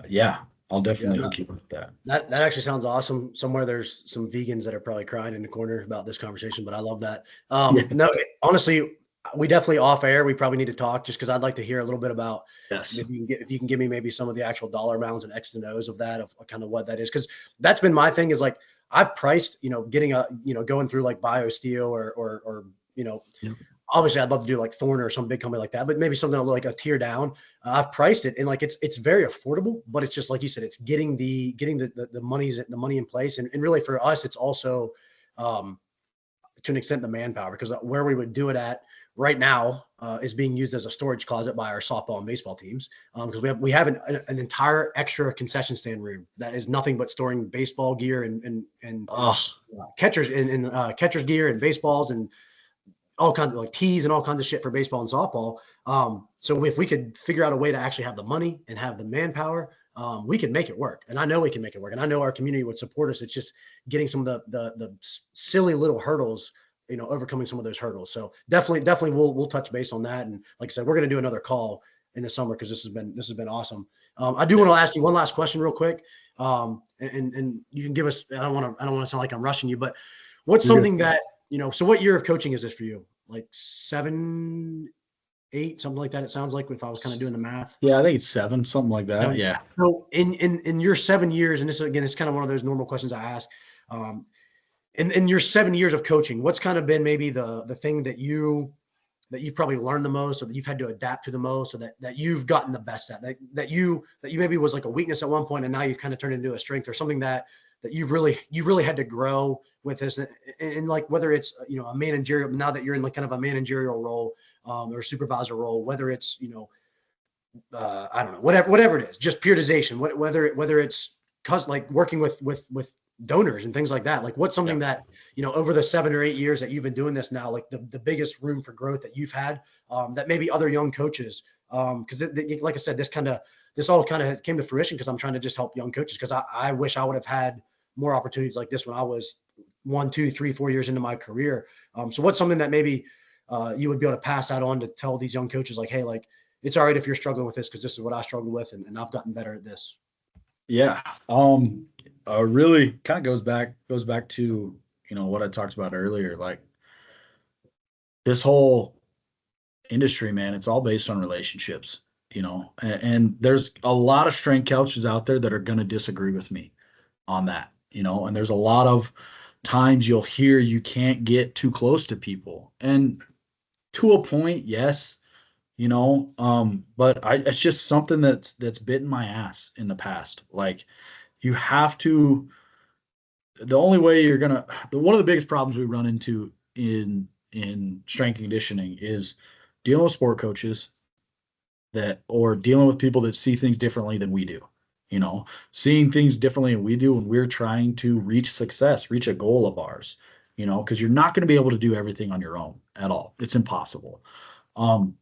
yeah, I'll Yeah, definitely no, hook you up with that. that actually sounds awesome. Somewhere there's some vegans that are probably crying in the corner about this conversation, but I love that. Yeah. No, honestly, we definitely off air. We probably need to talk just because I'd like to hear a little bit about Yes. if you can give me maybe some of the actual dollar amounts and X and O's of that, of kind of what that is. Because that's been my thing is like I've priced, getting going through like BioSteel or Yeah. obviously I'd love to do like Thorne or some big company like that, but maybe something like a tier down. I've priced it and like it's very affordable, but it's just like you said, it's getting the money in place, and really for us, it's also um, to an extent the manpower because where we would do it at right now is being used as a storage closet by our softball and baseball teams because we have an entire extra concession stand room that is nothing but storing baseball gear and Oh, catchers and catchers gear and baseballs and all kinds of like tees and all kinds of shit for baseball and softball. So if we could figure out a way to actually have the money and have the manpower, we can make it work. And I know we can make it work. And I know our community would support us. It's just getting some of the silly little hurdles, overcoming some of those hurdles. So definitely we'll touch base on that. And like I said, we're going to do another call in the summer because this has been awesome. I do want to ask you one last question real quick. And you can give us, I don't want to sound like I'm rushing you, but what's you're good. something that, so what year of coaching is this for you? Like 7, 8, something like that. It sounds like if I was kind of doing the math. Yeah, I think it's 7, something like that. 7. Yeah. So in your 7 years, and this again is kind of one of those normal questions I ask. Um, in your 7 years of coaching, what's kind of been maybe the thing that you've probably learned the most, or that you've had to adapt to the most, or that you've gotten the best at, that you maybe was like a weakness at one point, and now you've kind of turned into a strength, or something that you've really had to grow with this, and like whether it's a managerial, now that you're in like kind of a managerial role or supervisor role, whether it's I don't know, whatever it is, just periodization, whether it's like working with donors and things like that. Like what's Yeah. something that, over the 7 or 8 years that you've been doing this now, like the biggest room for growth that you've had, that maybe other young coaches, because like I said, this all kind of came to fruition because I'm trying to just help young coaches, because I wish I would have had more opportunities like this when I was 1, 2, 3, 4 years into my career. So what's something that maybe you would be able to pass that on to tell these young coaches, like, hey, like, it's all right if you're struggling with this, because this is what I struggled with, and I've gotten better at this. Yeah. Really kind of goes back to, what I talked about earlier. Like this whole industry, man, it's all based on relationships, and there's a lot of strength coaches out there that are going to disagree with me on that, and there's a lot of times you'll hear you can't get too close to people. And to a point, yes, but it's just something that's bitten my ass in the past. Like you have to, the only way you're gonna, one of the biggest problems we run into in strength and conditioning is dealing with sport coaches or dealing with people that see things differently than we do. seeing things differently than we do when we're trying to reach success, reach a goal of ours, because you're not going to be able to do everything on your own at all. It's impossible. Um,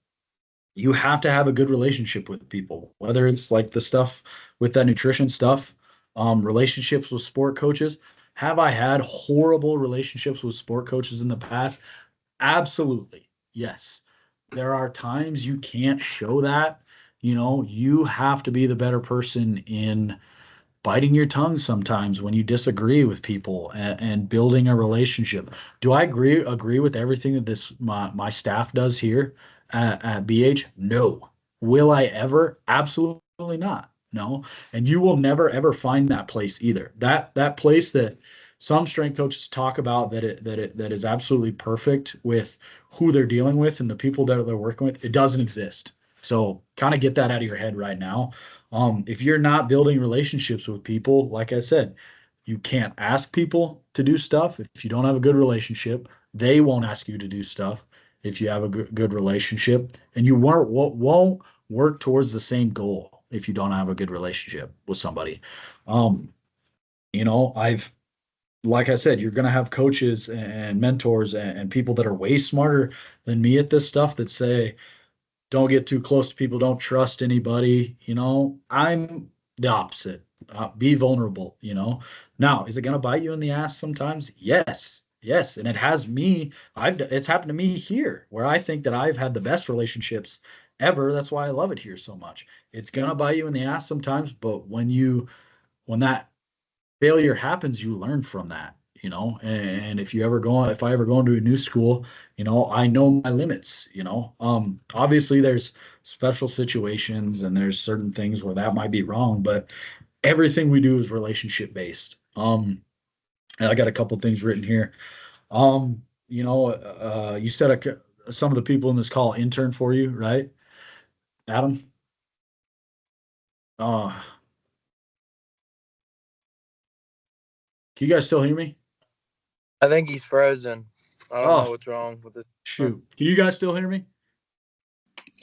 you have to have a good relationship with people, whether it's like the stuff with that nutrition stuff, relationships with sport coaches. Have I had horrible relationships with sport coaches in the past? Absolutely. Yes. There are times you can't show that. You have to be the better person in biting your tongue sometimes when you disagree with people, and building a relationship. Do I agree with everything that this my staff does here at BH? No. Will I ever? Absolutely not. No. And you will never ever find that place either. That place that some strength coaches talk about, that is absolutely perfect with who they're dealing with and the people that they're working with. It doesn't exist. So kind of get that out of your head right now. If you're not building relationships with people, like I said, you can't ask people to do stuff. If you don't have a good relationship, they won't ask you to do stuff if you have a good relationship, and you won't work towards the same goal if you don't have a good relationship with somebody. Um, I've like I said, you're going to have coaches and mentors and people that are way smarter than me at this stuff that say, don't get too close to people, don't trust anybody. I'm the opposite. Be vulnerable. Now, is it going to bite you in the ass sometimes? Yes, and it has me. It's happened to me here, where I think that I've had the best relationships ever. That's why I love it here so much. It's going to bite you in the ass sometimes, but when that failure happens, you learn from that. And if I ever go into a new school, I know my limits. Obviously there's special situations and there's certain things where that might be wrong, but everything we do is relationship based. And I got a couple things written here. You said some of the people in this call intern for you, right, Adam? uh can you guys still hear me? I think he's frozen. I don't know Oh, what's wrong with this. shoot, can you guys still hear me?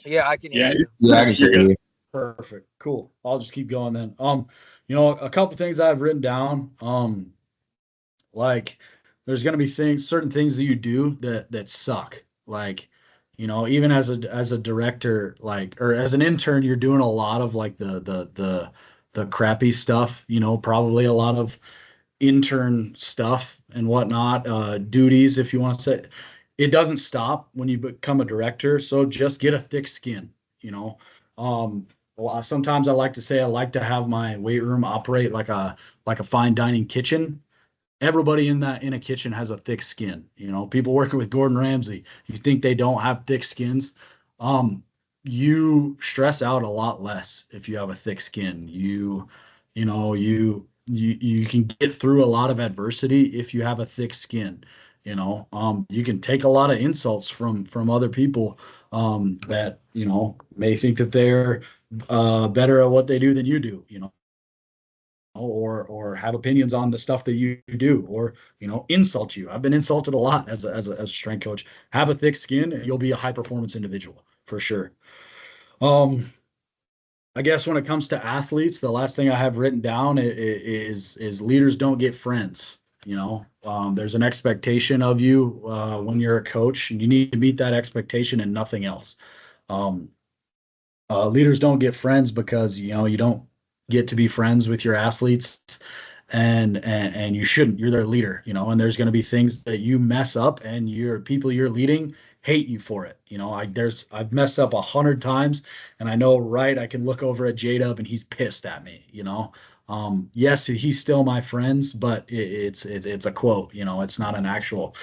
Yeah, I can hear Yeah, you. yeah, I can hear you. Perfect. Cool. I'll just keep going then. A couple things I've written down. Like there's gonna be certain things that you do that suck. Like, even as a director, like, or as an intern, you're doing a lot of like the crappy stuff, probably a lot of intern stuff and whatnot, duties, if you want to say. It doesn't stop when you become a director, so just get a thick skin. you know well, sometimes I like to say I like to have my weight room operate like a fine dining kitchen. Everybody in a kitchen has a thick skin. People working with Gordon Ramsay, you think they don't have thick skins? um you stress out a lot less if you have a thick skin. You can get through a lot of adversity if you have a thick skin. You can take a lot of insults from other people, that may think that they're better at what they do than you do. Or have opinions on the stuff that you do, or insult you. I've been insulted a lot as a strength coach. Have a thick skin and you'll be a high performance individual for sure. um I guess when it comes to athletes, the last thing I have written down is leaders don't get friends. There's an expectation of you when you're a coach, and you need to meet that expectation and nothing else. um Leaders don't get friends because you don't get to be friends with your athletes, and you shouldn't. You're their leader. And there's going to be things that you mess up, and your people you're leading hate you for it. I've messed up 100 times, and I know, right, I can look over at J-Dub and he's pissed at me. Yes, he's still my friends, but it's a quote. It's not an actual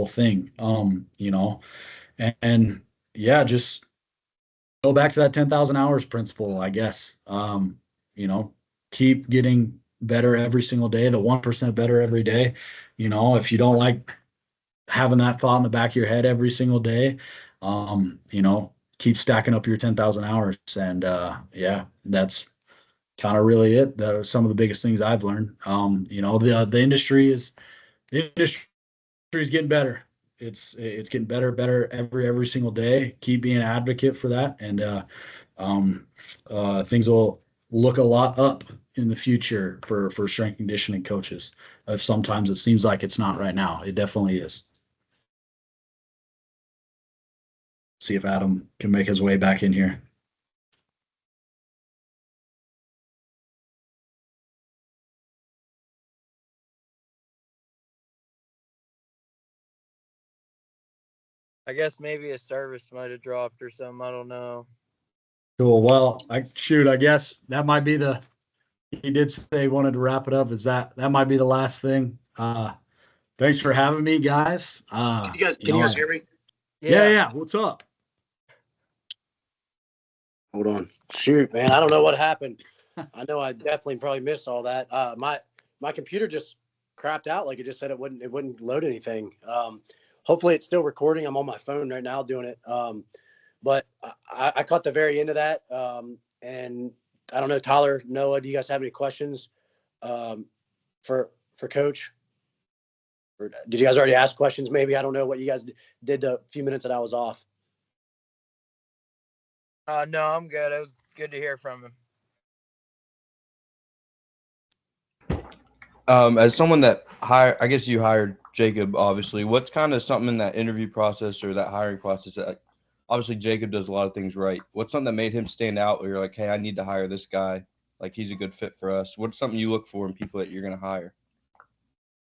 thing. And yeah, just go back to that 10,000 hours principle, I guess. You know, keep getting better every single day, the 1% better every day. If you don't like having that thought in the back of your head every single day, keep stacking up your 10,000 hours. And yeah, that's kind of really it. That are some of the biggest things I've learned. The industry is getting better. It's getting better every single day. Keep being an advocate for that, and um, things will look a lot up in the future for strength conditioning coaches. If sometimes it seems like it's not right now, it definitely is. See if Adam can make his way back in here. I guess maybe a service might have dropped or something. I don't know. Cool. Well, I guess that might be he did say he wanted to wrap it up. That might be the last thing. Thanks for having me, guys. Can you guys hear me? Yeah. What's up? Hold on. Shoot, man. I don't know what happened. I know I definitely probably missed all that. My computer just crapped out. Like it just said it wouldn't load anything. Hopefully it's still recording. I'm on my phone right now doing it. But I caught the very end of that. And I don't know, Tyler, Noah, do you guys have any questions for Coach? Or did you guys already ask questions? Maybe I don't know what you guys did the few minutes that I was off. No, I'm good. It was good to hear from him. As someone that I guess you hired Jacob, obviously, what's kind of something in that interview process or that hiring process that obviously Jacob does a lot of things right. What's something that made him stand out where you're like, hey, I need to hire this guy. Like he's a good fit for us. What's something you look for in people that you're going to hire?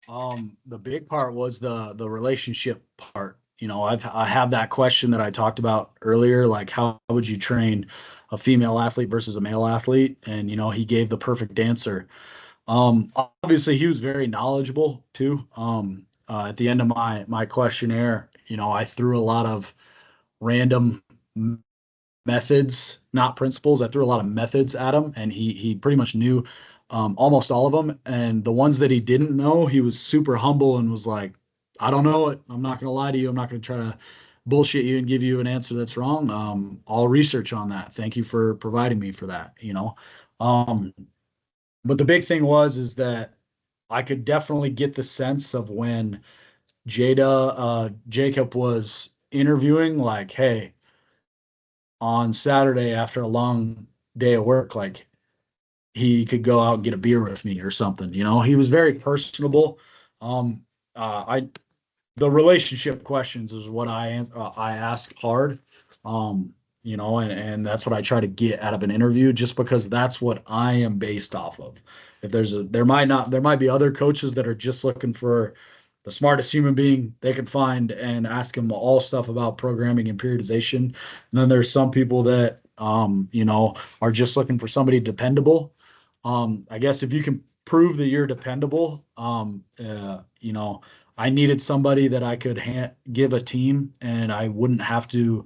The big part was the relationship part. You know, I have that question that I talked about earlier, like how would you train a female athlete versus a male athlete? And, you know, he gave the perfect answer. Obviously he was very knowledgeable too. At the end of my questionnaire, you know, I threw a lot of random methods, not principles. I threw a lot of methods at him, and he pretty much knew almost all of them. And the ones that he didn't know, he was super humble and was like, I don't know it. I'm not going to lie to you. I'm not going to try to bullshit you and give you an answer that's wrong. I'll research on that. Thank you for providing me for that, you know. But the big thing is that I could definitely get the sense of when Jacob was interviewing, like, hey, on Saturday after a long day of work, like he could go out and get a beer with me or something. You know, he was very personable. I the relationship questions is what I ask hard. You know, and that's what I try to get out of an interview, just because that's what I am based off of. If there might be other coaches that are just looking for the smartest human being they can find and ask them all stuff about programming and periodization. And then there's some people that, you know, are just looking for somebody dependable. I guess if you can prove that you're dependable, you know, I needed somebody that I could give a team and I wouldn't have to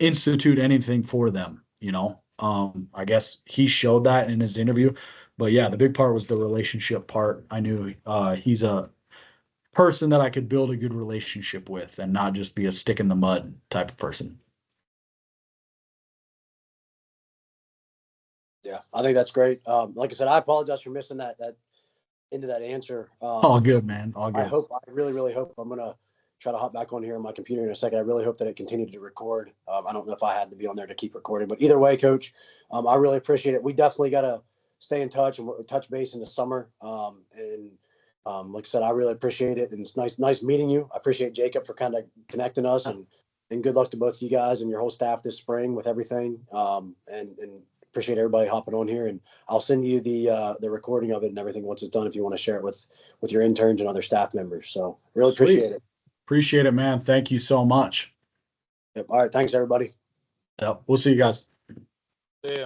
institute anything for them, you know. I guess he showed that in his interview. But yeah, the big part was the relationship part. I knew he's a person that I could build a good relationship with and not just be a stick in the mud type of person. Yeah, I think that's great. Like I said, I apologize for missing that into that answer. All good, man. All good. I really, really hope I'm going to try to hop back on here on my computer in a second. I really hope that it continued to record. I don't know if I had to be on there to keep recording, but either way, Coach, I really appreciate it. We definitely got to stay in touch and touch base in the summer. Like I said, I really appreciate it. And it's nice meeting you. I appreciate Jacob for kind of connecting us, and good luck to both you guys and your whole staff this spring with everything. And appreciate everybody hopping on here, and I'll send you the recording of it and everything once it's done if you want to share it with your interns and other staff members. So really appreciate it. Appreciate it, man. Thank you so much. Yep. All right. Thanks, everybody. Yep. We'll see you guys. Yeah.